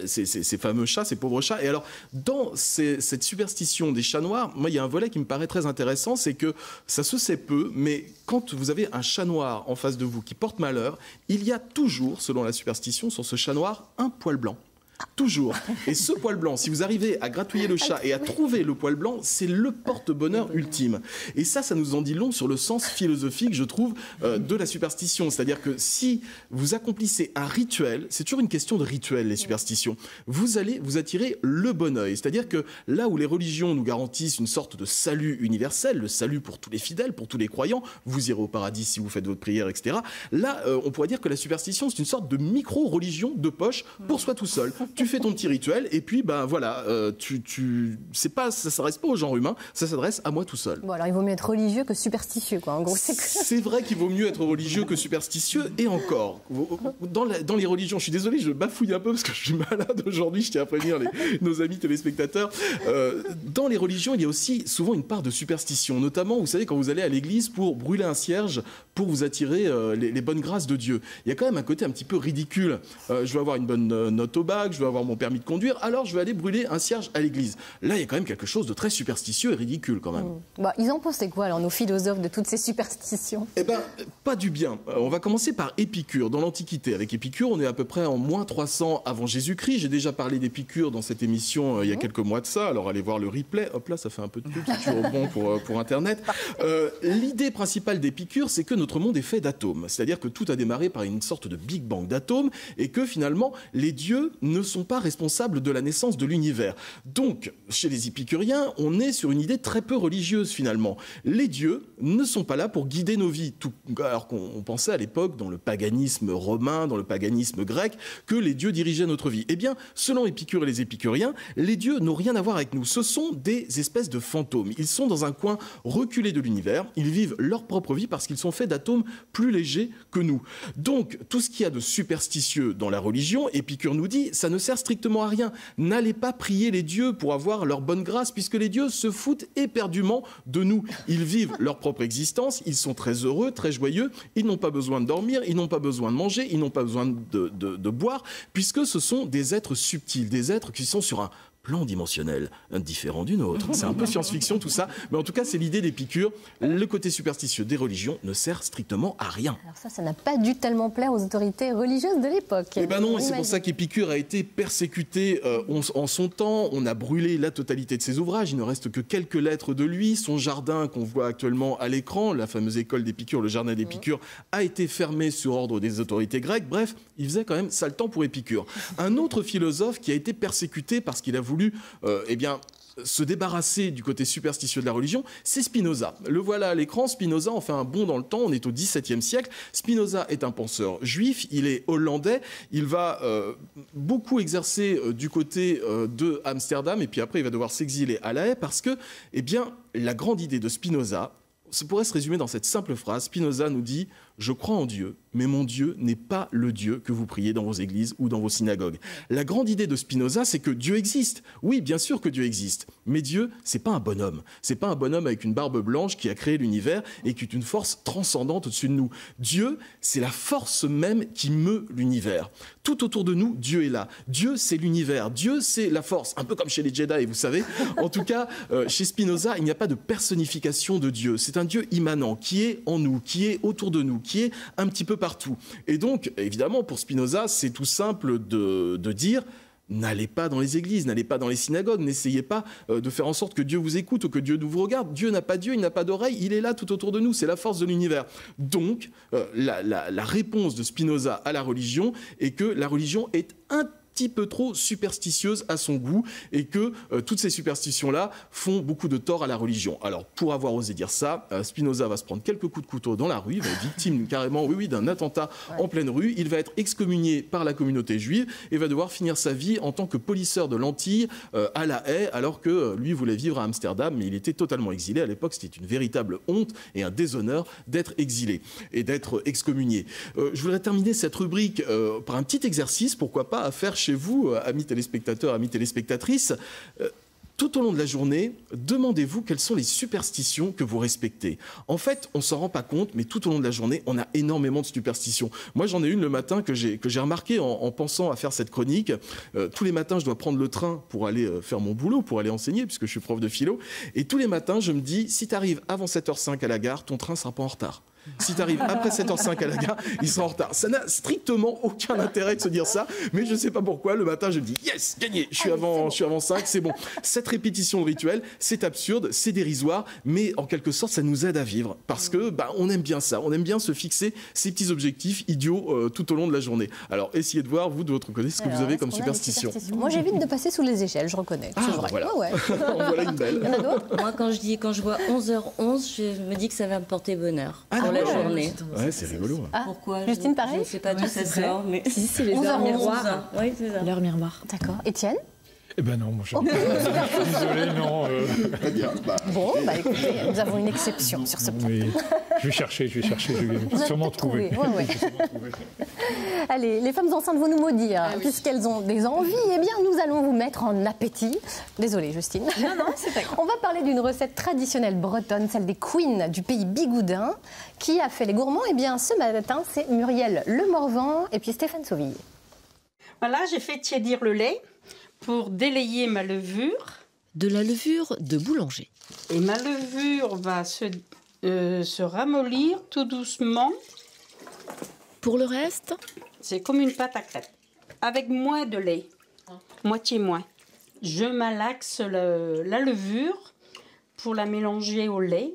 Ces fameux chats, ces pauvres chats. Et alors, dans cette superstition des chats noirs, moi, il y a un volet qui me paraît très intéressant, c'est que ça se sait peu, mais quand vous avez un chat noir en face de vous qui porte malheur, il y a toujours, selon la superstition, sur ce chat noir, un poil blanc. Toujours. Et ce poil blanc, si vous arrivez à gratouiller le chat et à trouver le poil blanc, c'est le porte-bonheur ultime. Et ça nous en dit long sur le sens philosophique, je trouve, de la superstition. C'est-à-dire que si vous accomplissez un rituel, c'est toujours une question de rituel, les superstitions, vous allez vous attirer le bon œil. C'est-à-dire que là où les religions nous garantissent une sorte de salut universel, le salut pour tous les fidèles, pour tous les croyants, vous irez au paradis si vous faites votre prière, etc. Là, on pourrait dire que la superstition, c'est une sorte de micro-religion de poche pour soi tout seul. Tu fais ton petit rituel et puis ben voilà, ça s'adresse pas au genre humain, ça s'adresse à moi tout seul. Bon alors il vaut mieux être religieux que superstitieux quoi. En gros c'est vrai qu'il vaut mieux être religieux que superstitieux et encore dans les religions, je suis désolé, je bafouille un peu parce que je suis malade aujourd'hui, je tiens à prévenir nos amis téléspectateurs. Dans les religions, il y a aussi souvent une part de superstition, notamment vous savez quand vous allez à l'église pour brûler un cierge pour vous attirer les bonnes grâces de Dieu. Il y a quand même un côté un petit peu ridicule. Je veux avoir une bonne note au bac, je veux avoir mon permis de conduire, alors je vais aller brûler un cierge à l'église. Là, il y a quand même quelque chose de très superstitieux et ridicule quand même. Bah, ils en pensaient quoi alors nos philosophes de toutes ces superstitions? Eh bien, pas du bien. On va commencer par Épicure. Dans l'Antiquité, avec Épicure, on est à peu près en moins 300 avant Jésus-Christ. J'ai déjà parlé d'Épicure dans cette émission il y a quelques mois de ça, alors allez voir le replay. Hop là, ça fait un peu de pub, c'est toujours bon pour Internet. L'idée principale d'Épicure, c'est que notre monde est fait d'atomes. C'est-à-dire que tout a démarré par une sorte de Big Bang d'atomes et que finalement, les dieux ne sont pas responsables de la naissance de l'univers. Donc, chez les épicuriens, on est sur une idée très peu religieuse finalement. Les dieux ne sont pas là pour guider nos vies. Alors qu'on pensait à l'époque, dans le paganisme romain, dans le paganisme grec, que les dieux dirigeaient notre vie. Eh bien, selon Épicure et les épicuriens, les dieux n'ont rien à voir avec nous. Ce sont des espèces de fantômes. Ils sont dans un coin reculé de l'univers. Ils vivent leur propre vie parce qu'ils sont faits d'atomes plus légers que nous. Donc, tout ce qu'il y a de superstitieux dans la religion, Épicure nous dit, ça ne sert strictement à rien. N'allez pas prier les dieux pour avoir leur bonne grâce, puisque les dieux se foutent éperdument de nous. Ils vivent leur propre existence, ils sont très heureux, très joyeux, ils n'ont pas besoin de dormir, ils n'ont pas besoin de manger, ils n'ont pas besoin de boire, puisque ce sont des êtres subtils, des êtres qui sont sur un plan dimensionnel différent du nôtre. C'est un peu science-fiction tout ça, mais en tout cas c'est l'idée d'Épicure. Le côté superstitieux des religions ne sert strictement à rien. Alors ça n'a pas dû tellement plaire aux autorités religieuses de l'époque. Eh ben non, c'est pour ça qu'Épicure a été persécuté en son temps. On a brûlé la totalité de ses ouvrages, il ne reste que quelques lettres de lui. Son jardin qu'on voit actuellement à l'écran, la fameuse école d'Épicure, le jardin d'Épicure, a été fermé sur ordre des autorités grecques. Bref, il faisait quand même sale temps pour Épicure. Un autre philosophe qui a été persécuté parce qu'il a voulu se débarrasser du côté superstitieux de la religion, c'est Spinoza. Le voilà à l'écran, Spinoza, on fait un bond dans le temps, on est au XVIIe siècle. Spinoza est un penseur juif, il est hollandais, il va beaucoup exercer du côté de Amsterdam, et puis après il va devoir s'exiler à La Haye parce que, la grande idée de Spinoza, ça pourrait se résumer dans cette simple phrase. Spinoza nous dit « Je crois en Dieu, mais mon Dieu n'est pas le Dieu que vous priez dans vos églises ou dans vos synagogues. » La grande idée de Spinoza, c'est que Dieu existe. Oui, bien sûr que Dieu existe. Mais Dieu, c'est pas un bonhomme. C'est pas un bonhomme avec une barbe blanche qui a créé l'univers et qui est une force transcendante au-dessus de nous. Dieu, c'est la force même qui meut l'univers. Tout autour de nous, Dieu est là. Dieu, c'est l'univers. Dieu, c'est la force. Un peu comme chez les Jedi, vous savez. En tout cas, chez Spinoza, il n'y a pas de personnification de Dieu. C'est un Dieu immanent, qui est en nous, qui est autour de nous, qui est un petit peu partout. Et donc, évidemment, pour Spinoza, c'est tout simple de dire n'allez pas dans les églises, n'allez pas dans les synagogues, n'essayez pas de faire en sorte que Dieu vous écoute ou que Dieu vous regarde. Dieu n'a pas d'yeux, il n'a pas d'oreilles, il est là tout autour de nous, c'est la force de l'univers. Donc, la réponse de Spinoza à la religion est que la religion est un petit peu trop superstitieuse à son goût et que toutes ces superstitions-là font beaucoup de tort à la religion. Alors, pour avoir osé dire ça, Spinoza va se prendre quelques coups de couteau dans la rue, il va être victime carrément, d'un attentat en pleine rue. Il va être excommunié par la communauté juive et va devoir finir sa vie en tant que polisseur de lentilles à La Haye, alors que lui voulait vivre à Amsterdam, mais il était totalement exilé. À l'époque, c'était une véritable honte et un déshonneur d'être exilé et d'être excommunié. Je voudrais terminer cette rubrique par un petit exercice, pourquoi pas, à faire chez vous, amis téléspectateurs, amis téléspectatrices. Tout au long de la journée, demandez-vous quelles sont les superstitions que vous respectez. En fait, on ne s'en rend pas compte, mais tout au long de la journée, on a énormément de superstitions. Moi, j'en ai une le matin que j'ai remarqué en pensant à faire cette chronique. Tous les matins, je dois prendre le train pour aller faire mon boulot, pour aller enseigner, puisque je suis prof de philo. Et tous les matins, je me dis, si tu arrives avant 7h05 à la gare, ton train ne sera pas en retard. Si tu arrives après 7h05 à la gare, il sera en retard. Ça n'a strictement aucun intérêt de se dire ça, mais je ne sais pas pourquoi. Le matin, je me dis yes, gagné, je suis avant 5, c'est bon. Cette répétition de rituel, c'est absurde, c'est dérisoire, mais en quelque sorte, ça nous aide à vivre parce que on aime bien ça, on aime bien se fixer ces petits objectifs idiots tout au long de la journée. Alors, essayez de voir, vous, de votre côté, ce que vous avez comme superstition. Moi, j'évite de passer sous les échelles, je reconnais. Ah, voilà. Ouais. En voilà une belle. Il y en a d'autres ? Moi, quand je vois 11h11, je me dis que ça va me porter bonheur pour la journée. Ouais, c'est rigolo. Ah, pourquoi Justine, pareil ? Je ne sais pas d'où ça sort, mais... Si, c'est les heures miroirs. Oui, c'est ça. L'heure miroir. D'accord. Étienne ? Eh ben non, moi je suis désolé, non. Très bien. Bon, écoutez, nous avons une exception sur ce point. Oui. Je vais chercher, je vais sûrement trouver. Ouais. Allez, les femmes enceintes vont nous maudire, puisqu'elles ont des envies. Eh bien, nous allons vous mettre en appétit. Désolée, Justine. Non, c'est pas grave. On va parler d'une recette traditionnelle bretonne, celle des queens du pays bigoudin. Qui a fait les gourmands ? Eh bien, ce matin, c'est Muriel Lemorvan et puis Stéphane Sauville. Voilà, j'ai fait tiédir le lait pour délayer ma levure. De la levure de boulanger. Et ma levure va se ramollir tout doucement. Pour le reste, c'est comme une pâte à crêpes, avec moins de lait, moitié moins. Je malaxe la levure pour la mélanger au lait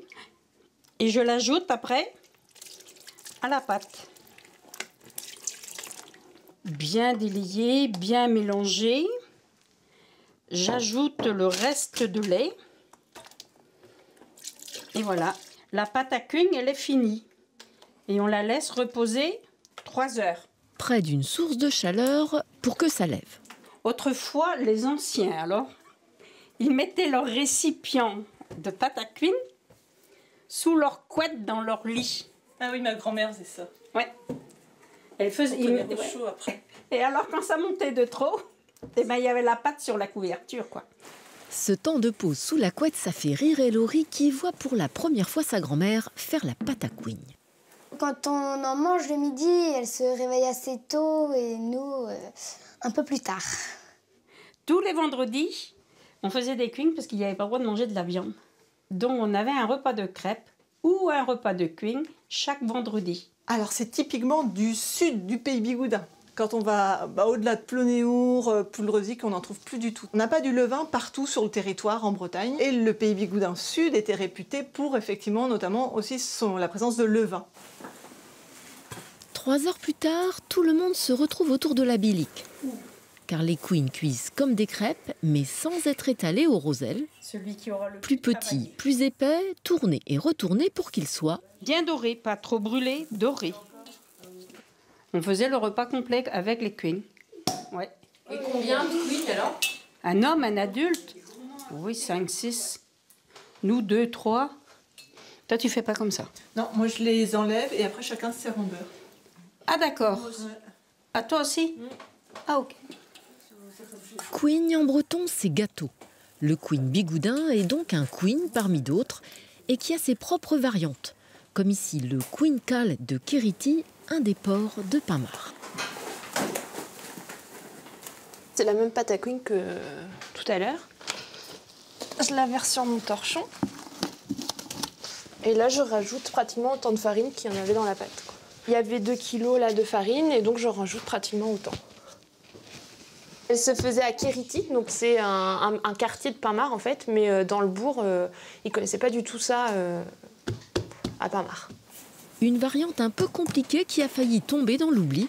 et je l'ajoute après à la pâte. Bien délayé, bien mélangé. J'ajoute le reste de lait. Et voilà, la pâte à queen, elle est finie. Et on la laisse reposer 3 heures. Près d'une source de chaleur pour que ça lève. Autrefois, les anciens, alors, ils mettaient leur récipient de pâte à queen sous leur couette dans leur lit. Ah oui, ma grand-mère, c'est ça. Ouais. Elle faisait... chaud après. Et alors, quand ça montait de trop... Eh ben, il y avait la pâte sur la couverture, quoi. Ce temps de pause sous la couette, ça fait rire Laurie qui voit pour la première fois sa grand-mère faire la pâte à queen. Quand on en mange le midi, elle se réveille assez tôt et nous, un peu plus tard. Tous les vendredis, on faisait des queens parce qu'il n'y avait pas le droit de manger de la viande. Donc, on avait un repas de crêpes ou un repas de queen chaque vendredi. Alors, c'est typiquement du sud du pays bigoudin. Quand on va au-delà de Plonéour, Poulrezic, on n'en trouve plus du tout. On n'a pas du levain partout sur le territoire en Bretagne. Et le pays bigoudin sud était réputé pour, effectivement, notamment aussi la présence de levain. 3 heures plus tard, tout le monde se retrouve autour de la bilique. Car les queens cuisent comme des crêpes, mais sans être étalés au roselle. Celui qui aura le plus petit, plus épais, tourné et retourné pour qu'il soit... bien doré, pas trop brûlé, doré. On faisait le repas complet avec les queens. Ouais. Et combien de queens alors ? Un homme, un adulte ? Oui, 5, 6. Nous, 2, 3. Toi, tu fais pas comme ça? Non, moi je les enlève et après chacun se sert en beurre. Ah d'accord. Ouais. À toi aussi? Ah ok. Queen en breton, c'est gâteau. Le queen bigoudin est donc un queen parmi d'autres et qui a ses propres variantes, comme ici le queen cal de Quirity, un des ports de Pinmar. C'est la même pâte à queen que tout à l'heure. Je la verse sur mon torchon. Et là, je rajoute pratiquement autant de farine qu'il y en avait dans la pâte, quoi. Il y avait 2 kilos là, de farine et donc je rajoute pratiquement autant. Elle se faisait à Quirity, donc c'est un quartier de Pinmar en fait, mais dans le bourg, ils ne connaissaient pas du tout ça à Pinmar. Une variante un peu compliquée qui a failli tomber dans l'oubli.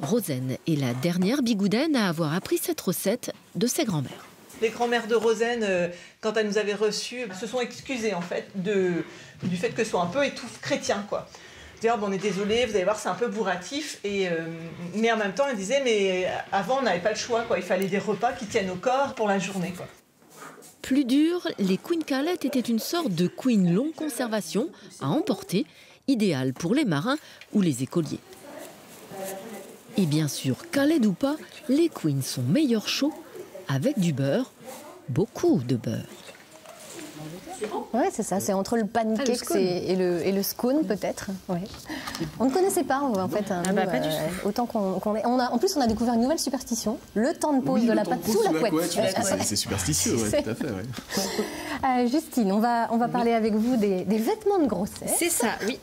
Rosen est la dernière bigoudaine à avoir appris cette recette de ses grands-mères. Les grands-mères de Rosen, quand elles nous avaient reçus, se sont excusées en fait du fait que ce soit un peu étouffe chrétien, quoi. D'ailleurs, on est désolé, vous allez voir, c'est un peu bourratif. Mais en même temps, elles disaient, mais avant, on n'avait pas le choix, quoi. Il fallait des repas qui tiennent au corps pour la journée, quoi. Plus dur, les queen carlettes étaient une sorte de queen longue conservation à emporter, idéale pour les marins ou les écoliers. Et bien sûr, Khaled ou pas, les queens sont meilleurs chauds avec du beurre, beaucoup de beurre. Ouais, c'est ça, c'est entre le pancake et le scone peut-être. Ouais. On ne connaissait pas en fait. Autant qu'on est. En plus, on a découvert une nouvelle superstition, le temps de pause de la pâte sous la couette. C'est superstitieux, ouais, tout à fait. Ouais. Justine, on va parler avec vous des vêtements de grossesse. C'est ça, oui.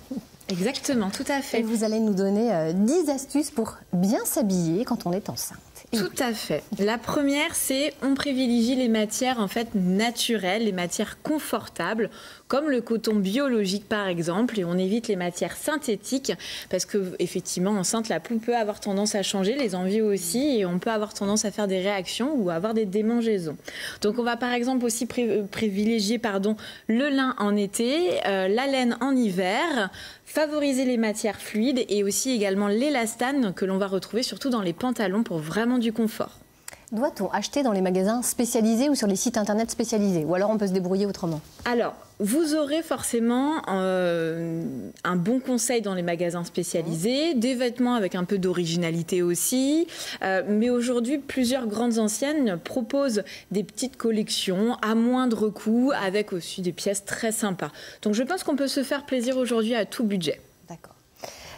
Exactement, tout à fait. Et vous allez nous donner 10 astuces pour bien s'habiller quand on est enceinte. Tout à fait. La première, c'est on privilégie les matières en fait naturelles, les matières confortables, comme le coton biologique par exemple, et on évite les matières synthétiques parce que effectivement enceinte, la peau peut avoir tendance à changer, les envies aussi, et on peut avoir tendance à faire des réactions ou à avoir des démangeaisons. Donc on va par exemple aussi privilégier le lin en été, la laine en hiver, favoriser les matières fluides et aussi également l'élastane que l'on va retrouver surtout dans les pantalons pour vraiment du confort. Doit-on acheter dans les magasins spécialisés ou sur les sites internet spécialisés? Ou alors on peut se débrouiller autrement? Alors, vous aurez forcément un bon conseil dans les magasins spécialisés, des vêtements avec un peu d'originalité aussi. Mais aujourd'hui, plusieurs grandes enseignes proposent des petites collections à moindre coût avec aussi des pièces très sympas. Donc je pense qu'on peut se faire plaisir aujourd'hui à tout budget. D'accord.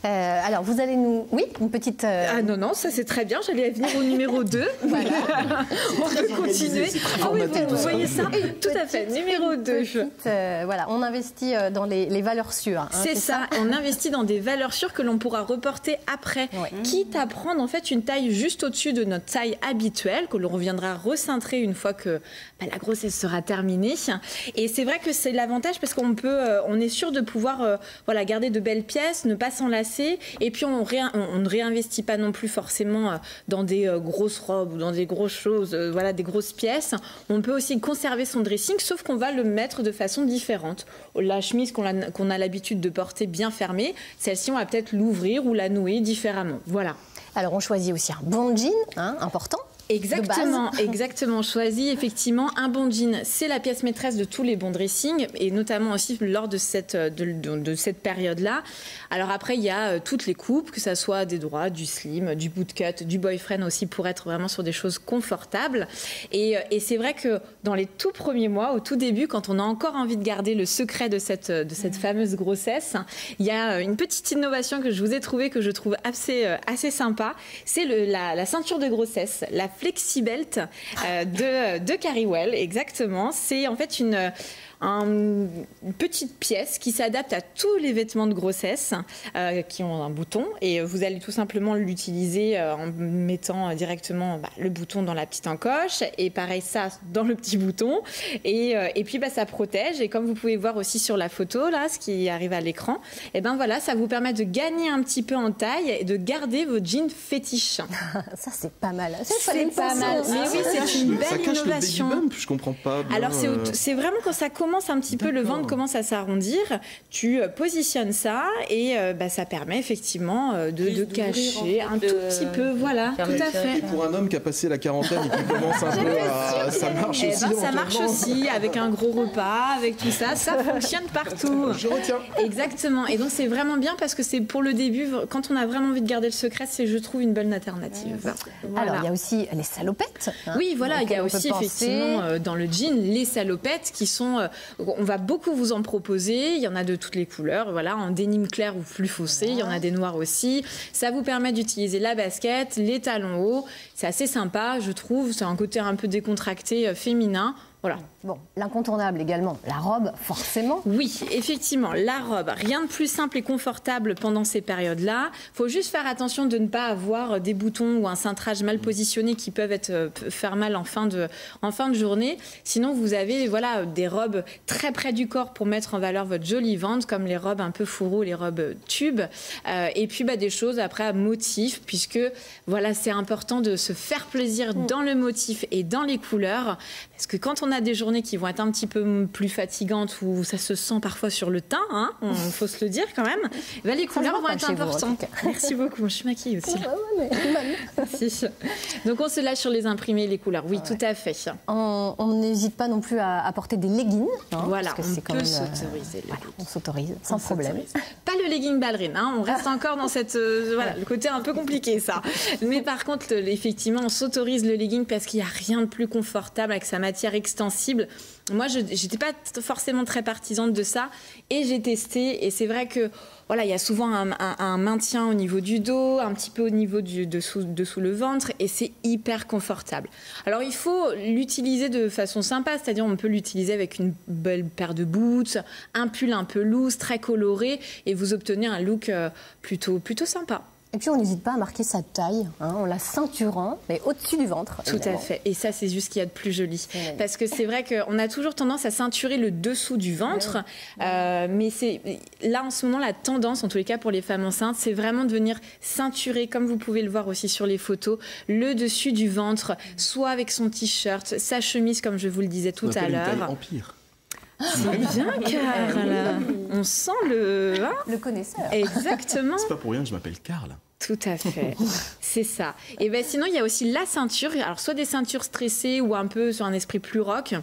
Alors, vous allez nous... Oui, une petite... Ah non, ça c'est très bien. J'allais venir au numéro 2. Voilà. On peut continuer. Ah oui, vous voyez ça? Tout à fait. Numéro 2. Voilà, on investit dans les valeurs sûres. Hein, c'est ça. On investit dans des valeurs sûres que l'on pourra reporter après. Ouais. Quitte à prendre en fait une taille juste au-dessus de notre taille habituelle, que l'on reviendra recintrer une fois que la grossesse sera terminée. Et c'est vrai que c'est l'avantage parce on est sûr de pouvoir garder de belles pièces, ne pas s'enlacer. Et puis on ne réinvestit pas non plus forcément dans des grosses robes ou dans des grosses choses, des grosses pièces. On peut aussi conserver son dressing, sauf qu'on va le mettre de façon différente. La chemise qu'on a l'habitude de porter bien fermée, celle-ci on va peut-être l'ouvrir ou la nouer différemment. Voilà. Alors on choisit aussi un bon jean, important. Exactement choisi. Effectivement, un bon jean, c'est la pièce maîtresse de tous les bons dressings et notamment aussi lors de cette période-là. Alors après, il y a toutes les coupes, que ça soit des droits, du slim, du bootcut, du boyfriend aussi pour être vraiment sur des choses confortables. Et c'est vrai que dans les tout premiers mois, au tout début, quand on a encore envie de garder le secret de cette fameuse grossesse, il y a une petite innovation que je vous ai trouvée, que je trouve assez sympa. C'est la ceinture de grossesse, la Flexibelt de Carrywell, exactement. C'est en fait une petite pièce qui s'adapte à tous les vêtements de grossesse qui ont un bouton et vous allez tout simplement l'utiliser en mettant directement le bouton dans la petite encoche et pareil ça dans le petit bouton et puis ça protège et comme vous pouvez voir aussi sur la photo là, ce qui arrive à l'écran, et ça vous permet de gagner un petit peu en taille et de garder vos jeans fétiches. Ça c'est pas mal. C'est pas mal. Mais oui, c'est une belle innovation. Ça cache le baby bump, je comprends pas bien. Alors c'est vraiment quand ça commence commence un petit peu, le ventre commence à s'arrondir, tu positionnes ça et ça permet effectivement de cacher un tout petit peu. Voilà, tout à fait. Et pour un homme qui a passé la quarantaine et qui commence un peu à... Ça marche aussi. Ça marche aussi, avec un gros repas, avec tout ça. Ça fonctionne partout. Je retiens. Exactement. Et donc, c'est vraiment bien parce que c'est pour le début, quand on a vraiment envie de garder le secret, c'est, je trouve, une bonne alternative. Voilà. Alors, il y a aussi les salopettes. Oui, voilà, il y a aussi effectivement dans le jean les salopettes qui sont. On va beaucoup vous en proposer. Il y en a de toutes les couleurs, voilà, en dénime clair ou plus foncé. Il y en a des noirs aussi. Ça vous permet d'utiliser la basket, les talons hauts. C'est assez sympa, je trouve. C'est un côté un peu décontracté, féminin. Voilà. Bon, l'incontournable également, la robe, forcément. Oui, effectivement, la robe, rien de plus simple et confortable pendant ces périodes-là. Il faut juste faire attention de ne pas avoir des boutons ou un cintrage mal positionné qui peuvent faire mal en fin de journée. Sinon, vous avez des robes très près du corps pour mettre en valeur votre joli ventre, comme les robes un peu fourreaux, les robes tubes. Et puis, des choses après à motif, puisque c'est important de se faire plaisir dans le motif et dans les couleurs. Parce que quand on a des journées qui vont être un petit peu plus fatigantes, où ça se sent parfois sur le teint, il faut se le dire quand même, les couleurs vont être importantes. Merci beaucoup, je suis maquillée aussi. Merci. Donc on se lâche sur les imprimés, les couleurs, oui, tout à fait. On n'hésite pas non plus à porter des leggings. Voilà, on peut s'autoriser. On s'autorise, sans problème. Pas le legging ballerine, on reste encore dans cette, le côté un peu compliqué ça. Mais par contre, effectivement, on s'autorise le legging parce qu'il n'y a rien de plus confortable avec sa matière extensible. Moi, je n'étais pas forcément très partisane de ça et j'ai testé. Et c'est vrai que il y a souvent un maintien au niveau du dos, un petit peu au niveau dessous le ventre et c'est hyper confortable. Alors, il faut l'utiliser de façon sympa, c'est-à-dire on peut l'utiliser avec une belle paire de boots, un pull un peu loose, très coloré et vous obtenez un look plutôt sympa. Et puis on n'hésite pas à marquer sa taille en la ceinturant, mais au-dessus du ventre. Tout à fait. Et ça, c'est juste ce qu'il y a de plus joli. Parce que c'est vrai qu'on a toujours tendance à ceinturer le dessous du ventre. Mais c'est là, en ce moment, la tendance, en tous les cas pour les femmes enceintes, c'est vraiment de venir ceinturer, comme vous pouvez le voir aussi sur les photos, le dessus du ventre, soit avec son t-shirt, sa chemise, comme je vous le disais tout à l'heure. Une taille empire. C'est bien, Karl. On sent le connaisseur. Exactement. C'est pas pour rien que je m'appelle Karl. Tout à fait, c'est ça. Et sinon, il y a aussi la ceinture. Alors, soit des ceintures stressées ou un peu sur un esprit plus rock.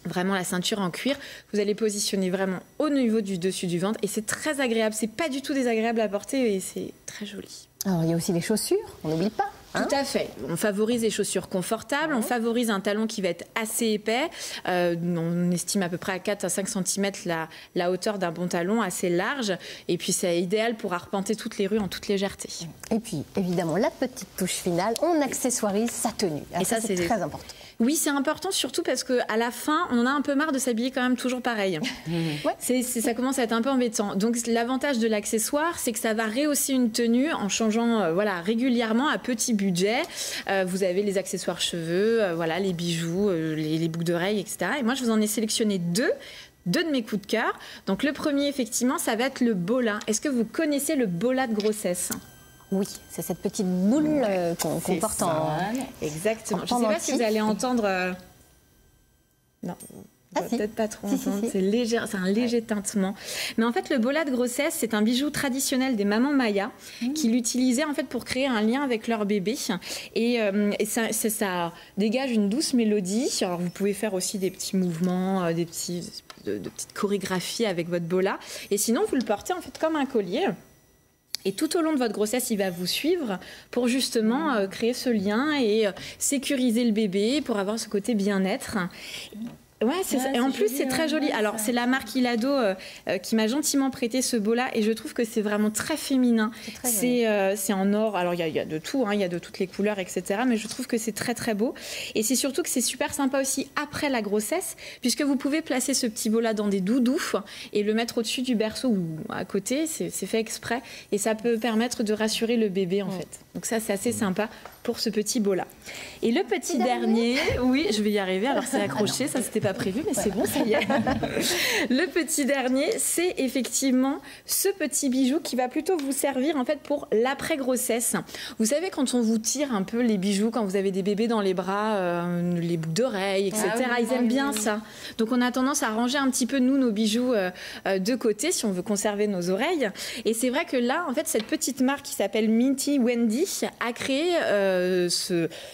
Vraiment la ceinture en cuir. Vous allez positionner vraiment au niveau du dessus du ventre. Et c'est très agréable. C'est pas du tout désagréable à porter et c'est très joli. Alors, il y a aussi les chaussures. On n'oublie pas. Tout à fait. On favorise les chaussures confortables, on favorise un talon qui va être assez épais. On estime à peu près à 4 à 5 cm la hauteur d'un bon talon, assez large. Et puis c'est idéal pour arpenter toutes les rues en toute légèreté. Et puis évidemment, la petite touche finale, on accessoirise sa tenue. Et ça, c'est très important. Oui, c'est important, surtout parce qu'à la fin, on en a un peu marre de s'habiller quand même toujours pareil. Ça commence à être un peu embêtant. Donc l'avantage de l'accessoire, c'est que ça va rehausser une tenue en changeant régulièrement à petit budget. Vous avez les accessoires cheveux, les bijoux, les boucles d'oreilles, etc. Et moi, je vous en ai sélectionné deux de mes coups de cœur. Donc le premier, effectivement, ça va être le bola. Est-ce que vous connaissez le bola de grossesse ? Oui, c'est cette petite boule qu'on porte Exactement. Je ne sais pas si vous allez entendre... Non, peut-être pas trop entendre. C'est léger, c'est un léger tintement. Mais en fait, le bola de grossesse, c'est un bijou traditionnel des mamans mayas qui l'utilisaient en fait pour créer un lien avec leur bébé. Et ça dégage une douce mélodie. Alors, vous pouvez faire aussi des petits mouvements, de petites chorégraphies avec votre bola. Et sinon, vous le portez en fait comme un collier. Et tout au long de votre grossesse, il va vous suivre pour justement créer ce lien et sécuriser le bébé pour avoir ce côté bien-être. Ouais, c'est ça. Et en plus, c'est très joli. Alors, c'est la marque Ilado qui m'a gentiment prêté ce bola et je trouve que c'est vraiment très féminin. C'est en or. Alors, il y a de tout, il y a de toutes les couleurs, etc. Mais je trouve que c'est très, très beau. Et c'est surtout que c'est super sympa aussi après la grossesse, puisque vous pouvez placer ce petit bola dans des doudous et le mettre au-dessus du berceau ou à côté. C'est fait exprès. Et ça peut permettre de rassurer le bébé, en fait. Donc ça, c'est assez sympa pour ce petit beau-là. Et le petit dernier, oui, je vais y arriver, alors c'est accroché, ça c'était pas prévu, mais c'est bon, ça y est. Le petit dernier, c'est effectivement ce petit bijou qui va plutôt vous servir en fait pour l'après-grossesse. Vous savez, quand on vous tire un peu les bijoux, quand vous avez des bébés dans les bras, les boucles d'oreilles, etc., ils aiment bien ça. Donc on a tendance à ranger un petit peu, nous, nos bijoux de côté, si on veut conserver nos oreilles. Et c'est vrai que là, en fait, cette petite marque qui s'appelle Minty Wendy a créé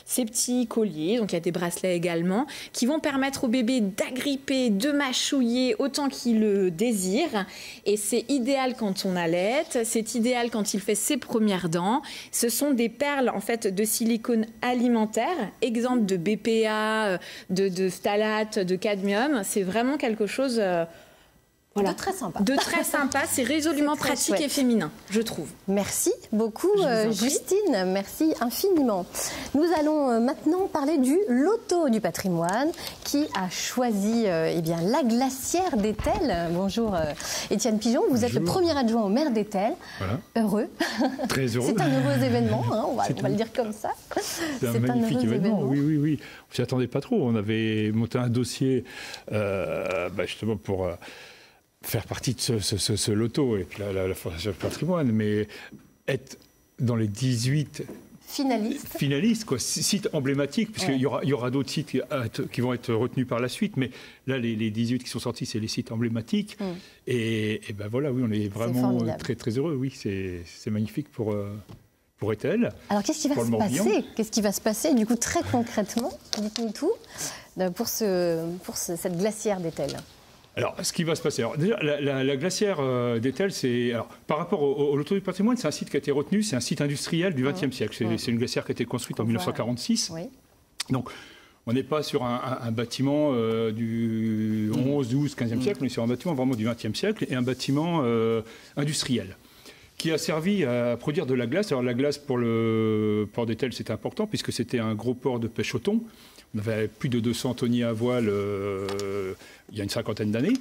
ces petits colliers, donc il y a des bracelets également, qui vont permettre au bébé d'agripper, de mâchouiller autant qu'il le désire. Et c'est idéal quand on allait, c'est idéal quand il fait ses premières dents. Ce sont des perles en fait de silicone alimentaire, exemptes de BPA, de phtalate, de cadmium. C'est vraiment quelque chose de très sympa. De très sympa, c'est résolument pratique et féminin, je trouve. Merci beaucoup Justine, merci infiniment. Nous allons maintenant parler du loto du patrimoine qui a choisi eh bien, la glacière d'Etel. Bonjour Étienne Pigeon, vous êtes le premier adjoint au maire d'Etel. Voilà. Heureux. Très heureux. C'est un heureux événement, hein, on va le dire comme ça. C'est un magnifique événement, oui. On s'y attendait pas trop, on avait monté un dossier justement pour... faire partie de ce loto et puis la Fondation du patrimoine, mais être dans les 18 finalistes quoi, sites emblématiques, puisqu'il y aura d'autres sites qui vont être retenus par la suite, mais là, les 18 qui sont sortis, c'est les sites emblématiques. Et ben voilà, oui, on est vraiment très, très heureux. Oui, c'est magnifique pour Etel. Alors, qu'est-ce qui va se passer? Qu'est-ce qui va se passer, du coup, très concrètement? Dites-nous tout pour cette glacière d'Etel. Alors, ce qui va se passer, alors, déjà, la glacière d'Etel, par rapport au loto du patrimoine, c'est un site qui a été retenu, c'est un site industriel du XXe siècle. C'est une glacière qui a été construite en 1946. Oui. Donc, on n'est pas sur un bâtiment du 11, 12, 15e siècle, on est sur un bâtiment vraiment du XXe siècle et un bâtiment industriel qui a servi à produire de la glace. Alors, la glace pour le port d'Etel, c'était important puisque c'était un gros port de pêche au thon. On avait plus de 200 tonniers à voile il y a une cinquantaine d'années.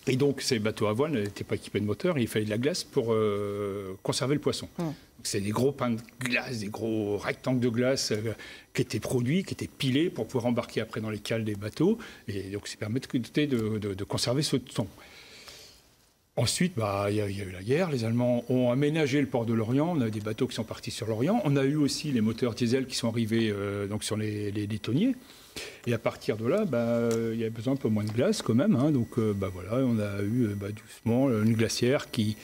Et donc, ces bateaux à voile n'étaient pas équipés de moteur et il fallait de la glace pour conserver le poisson. C'est des gros pains de glace, des gros rectangles de glace qui étaient produits, qui étaient pilés pour pouvoir embarquer après dans les cales des bateaux. Et donc, ça permettait de conserver ce thon. Ensuite, il y a eu la guerre. Les Allemands ont aménagé le port de Lorient. On a des bateaux qui sont partis sur Lorient. On a eu aussi les moteurs diesel qui sont arrivés donc sur les tonniers. Et à partir de là, il y a besoin un peu moins de glace quand même. Hein. Donc voilà, on a eu doucement une glacière qui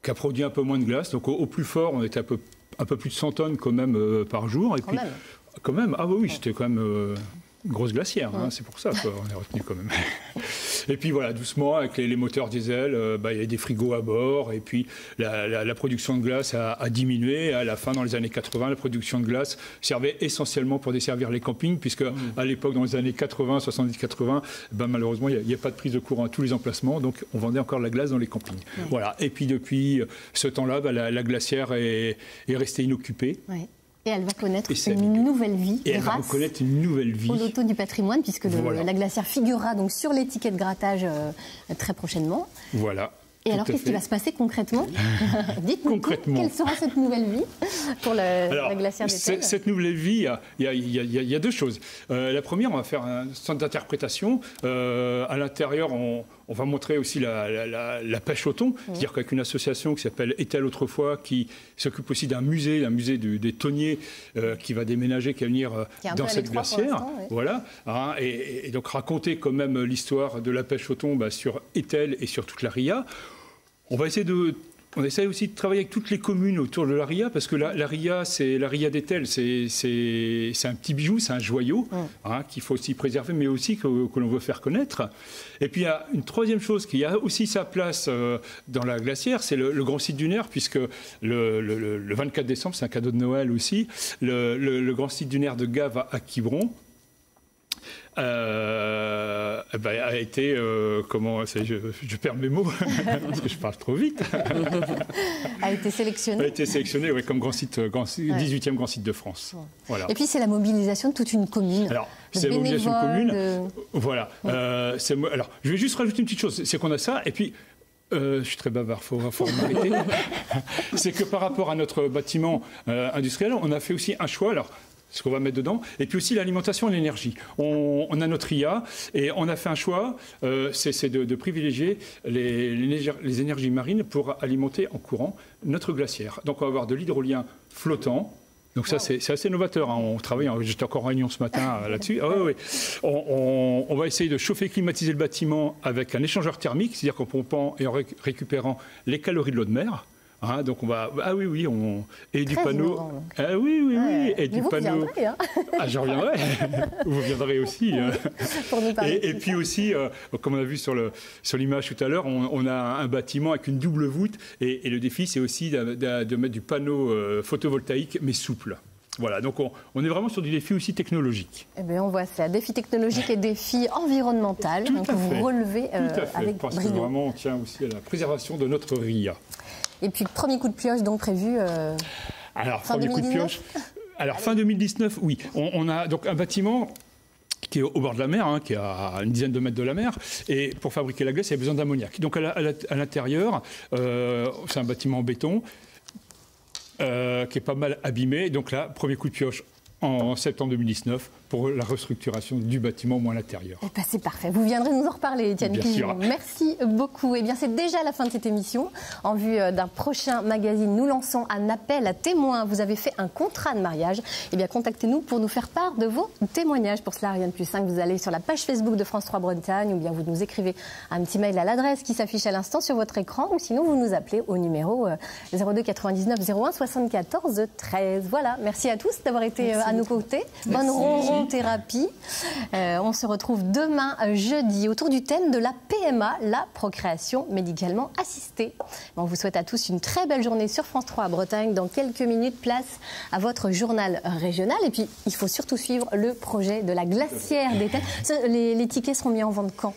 a produit un peu moins de glace. Donc au plus fort, on était un peu plus de 100 tonnes quand même par jour. Et quand même, ah oui, c'était quand même... une grosse glacière, hein, c'est pour ça qu'on est retenu quand même. Et puis voilà, doucement, avec les moteurs diesel, il y a des frigos à bord, et puis la production de glace a diminué. À la fin, dans les années 80, la production de glace servait essentiellement pour desservir les campings, puisque à l'époque, dans les années 80, 70-80, malheureusement, il n'y a pas de prise de courant à tous les emplacements, donc on vendait encore de la glace dans les campings. Voilà. Et puis depuis ce temps-là, la glacière est restée inoccupée. Et elle va connaître une nouvelle vie grâce au loto du patrimoine, puisque la glacière figurera donc sur l'étiquette grattage très prochainement. Voilà. Et alors, qu'est-ce qui va se passer concrètement? Dites-nous quelle sera cette nouvelle vie pour la glacière d'Etel? Cette nouvelle vie, il y a deux choses. La première, on va faire un centre d'interprétation. À l'intérieur, on va montrer aussi la pêche au thon. C'est-à-dire qu'avec une association qui s'appelle Etel autrefois, qui s'occupe aussi d'un musée des tonniers qui va déménager, qui va venir dans cette glacière. Voilà. Hein, et donc raconter quand même l'histoire de la pêche au thon sur Etel et sur toute la RIA. On essaie aussi de travailler avec toutes les communes autour de la RIA, parce que la RIA d'Etel, c'est un petit bijou, c'est un joyau qu'il faut aussi préserver, mais aussi que l'on veut faire connaître. Et puis il y a une troisième chose qui a aussi sa place dans la glacière, c'est le grand site dunaire, puisque le 24 décembre, c'est un cadeau de Noël aussi, le grand site dunaire de Gave à Quiberon, a été, je perds mes mots parce que je parle trop vite. A été sélectionné. A été sélectionné, comme grand site, 18e grand site de France. Voilà. Et puis c'est la mobilisation de toute une commune. Alors c'est la mobilisation de commune. Voilà. Alors je vais juste rajouter une petite chose, c'est qu'on a ça, et puis Je suis très bavard, faut m'arrêter. C'est que par rapport à notre bâtiment industriel, on a fait aussi un choix. Alors, ce qu'on va mettre dedans, et puis aussi l'alimentation et l'énergie. On a notre IA et on a fait un choix, c'est de privilégier les énergies marines pour alimenter en courant notre glacière. Donc on va avoir de l'hydrolien flottant. Donc ça, c'est assez novateur. Hein. On travaille, j'étais encore en réunion ce matin là-dessus. Ah, oui. On va essayer de chauffer et climatiser le bâtiment avec un échangeur thermique, c'est-à-dire qu'en pompant et en récupérant les calories de l'eau de mer. Hein, donc on va et du panneau et du panneau. Viendrez, hein. J'en reviendrai. Vous viendrez aussi. Pour nous parler. Et puis aussi, comme on a vu sur l'image tout à l'heure, on a un bâtiment avec une double voûte et le défi c'est aussi de mettre du panneau photovoltaïque mais souple. Voilà, donc on est vraiment sur du défi aussi technologique. Eh bien, on voit ça, défi technologique et défi environnemental. Tout donc à vous fait. relevez avec parce brio. que vraiment on tient aussi à la préservation de notre RIA. Et puis premier coup de pioche donc prévu Alors, fin premier 2019 coup de pioche. Alors fin 2019, oui. On a donc un bâtiment qui est au bord de la mer, hein, qui est à une dizaine de mètres de la mer. Et pour fabriquer la glace, il y a besoin d'ammoniac. Donc à l'intérieur, c'est un bâtiment en béton qui est pas mal abîmé. Donc là, premier coup de pioche en septembre 2019 pour la restructuration du bâtiment, au moins à l'intérieur. Eh ben, c'est parfait. Vous viendrez nous en reparler, Étienne Pigeon. Merci beaucoup. Eh bien, c'est déjà la fin de cette émission. En vue d'un prochain magazine, nous lançons un appel à témoins. Vous avez fait un contrat de mariage. Eh bien, contactez-nous pour nous faire part de vos témoignages. Pour cela, rien de plus simple. Vous allez sur la page Facebook de France 3 Bretagne ou bien vous nous écrivez un petit mail à l'adresse qui s'affiche à l'instant sur votre écran ou sinon vous nous appelez au numéro 02 99 01 74 13. Voilà. Merci à tous d'avoir été à nos côtés. Bonne ronron-thérapie. On se retrouve demain, jeudi, autour du thème de la PMA, la procréation médicalement assistée. On vous souhaite à tous une très belle journée sur France 3 à Bretagne. Dans quelques minutes, place à votre journal régional. Et puis, il faut surtout suivre le projet de la glacière des Tels. Les tickets seront mis en vente quand ?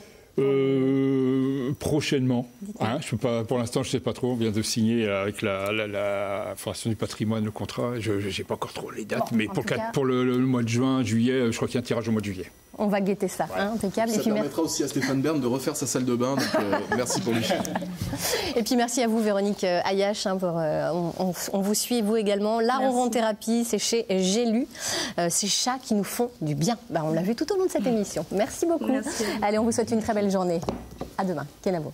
Prochainement. Hein, je peux pas, pour l'instant, je ne sais pas trop. On vient de signer avec la Fondation du patrimoine le contrat. Je n'ai pas encore trop les dates, mais pour le mois de juin, juillet, je crois qu'il y a un tirage au mois de juillet. On va guetter ça, hein, impeccable. Ça permettra aussi à Stéphane Bern de refaire sa salle de bain, donc merci pour lui. Et puis merci à vous Véronique Ayache, hein, on vous suit, vous également. La ronron-thérapie, c'est chez J'ai lu, ces chats qui nous font du bien. On l'a vu tout au long de cette émission. Merci beaucoup. Merci. Allez, on vous souhaite une très belle journée. À demain. Kenavo.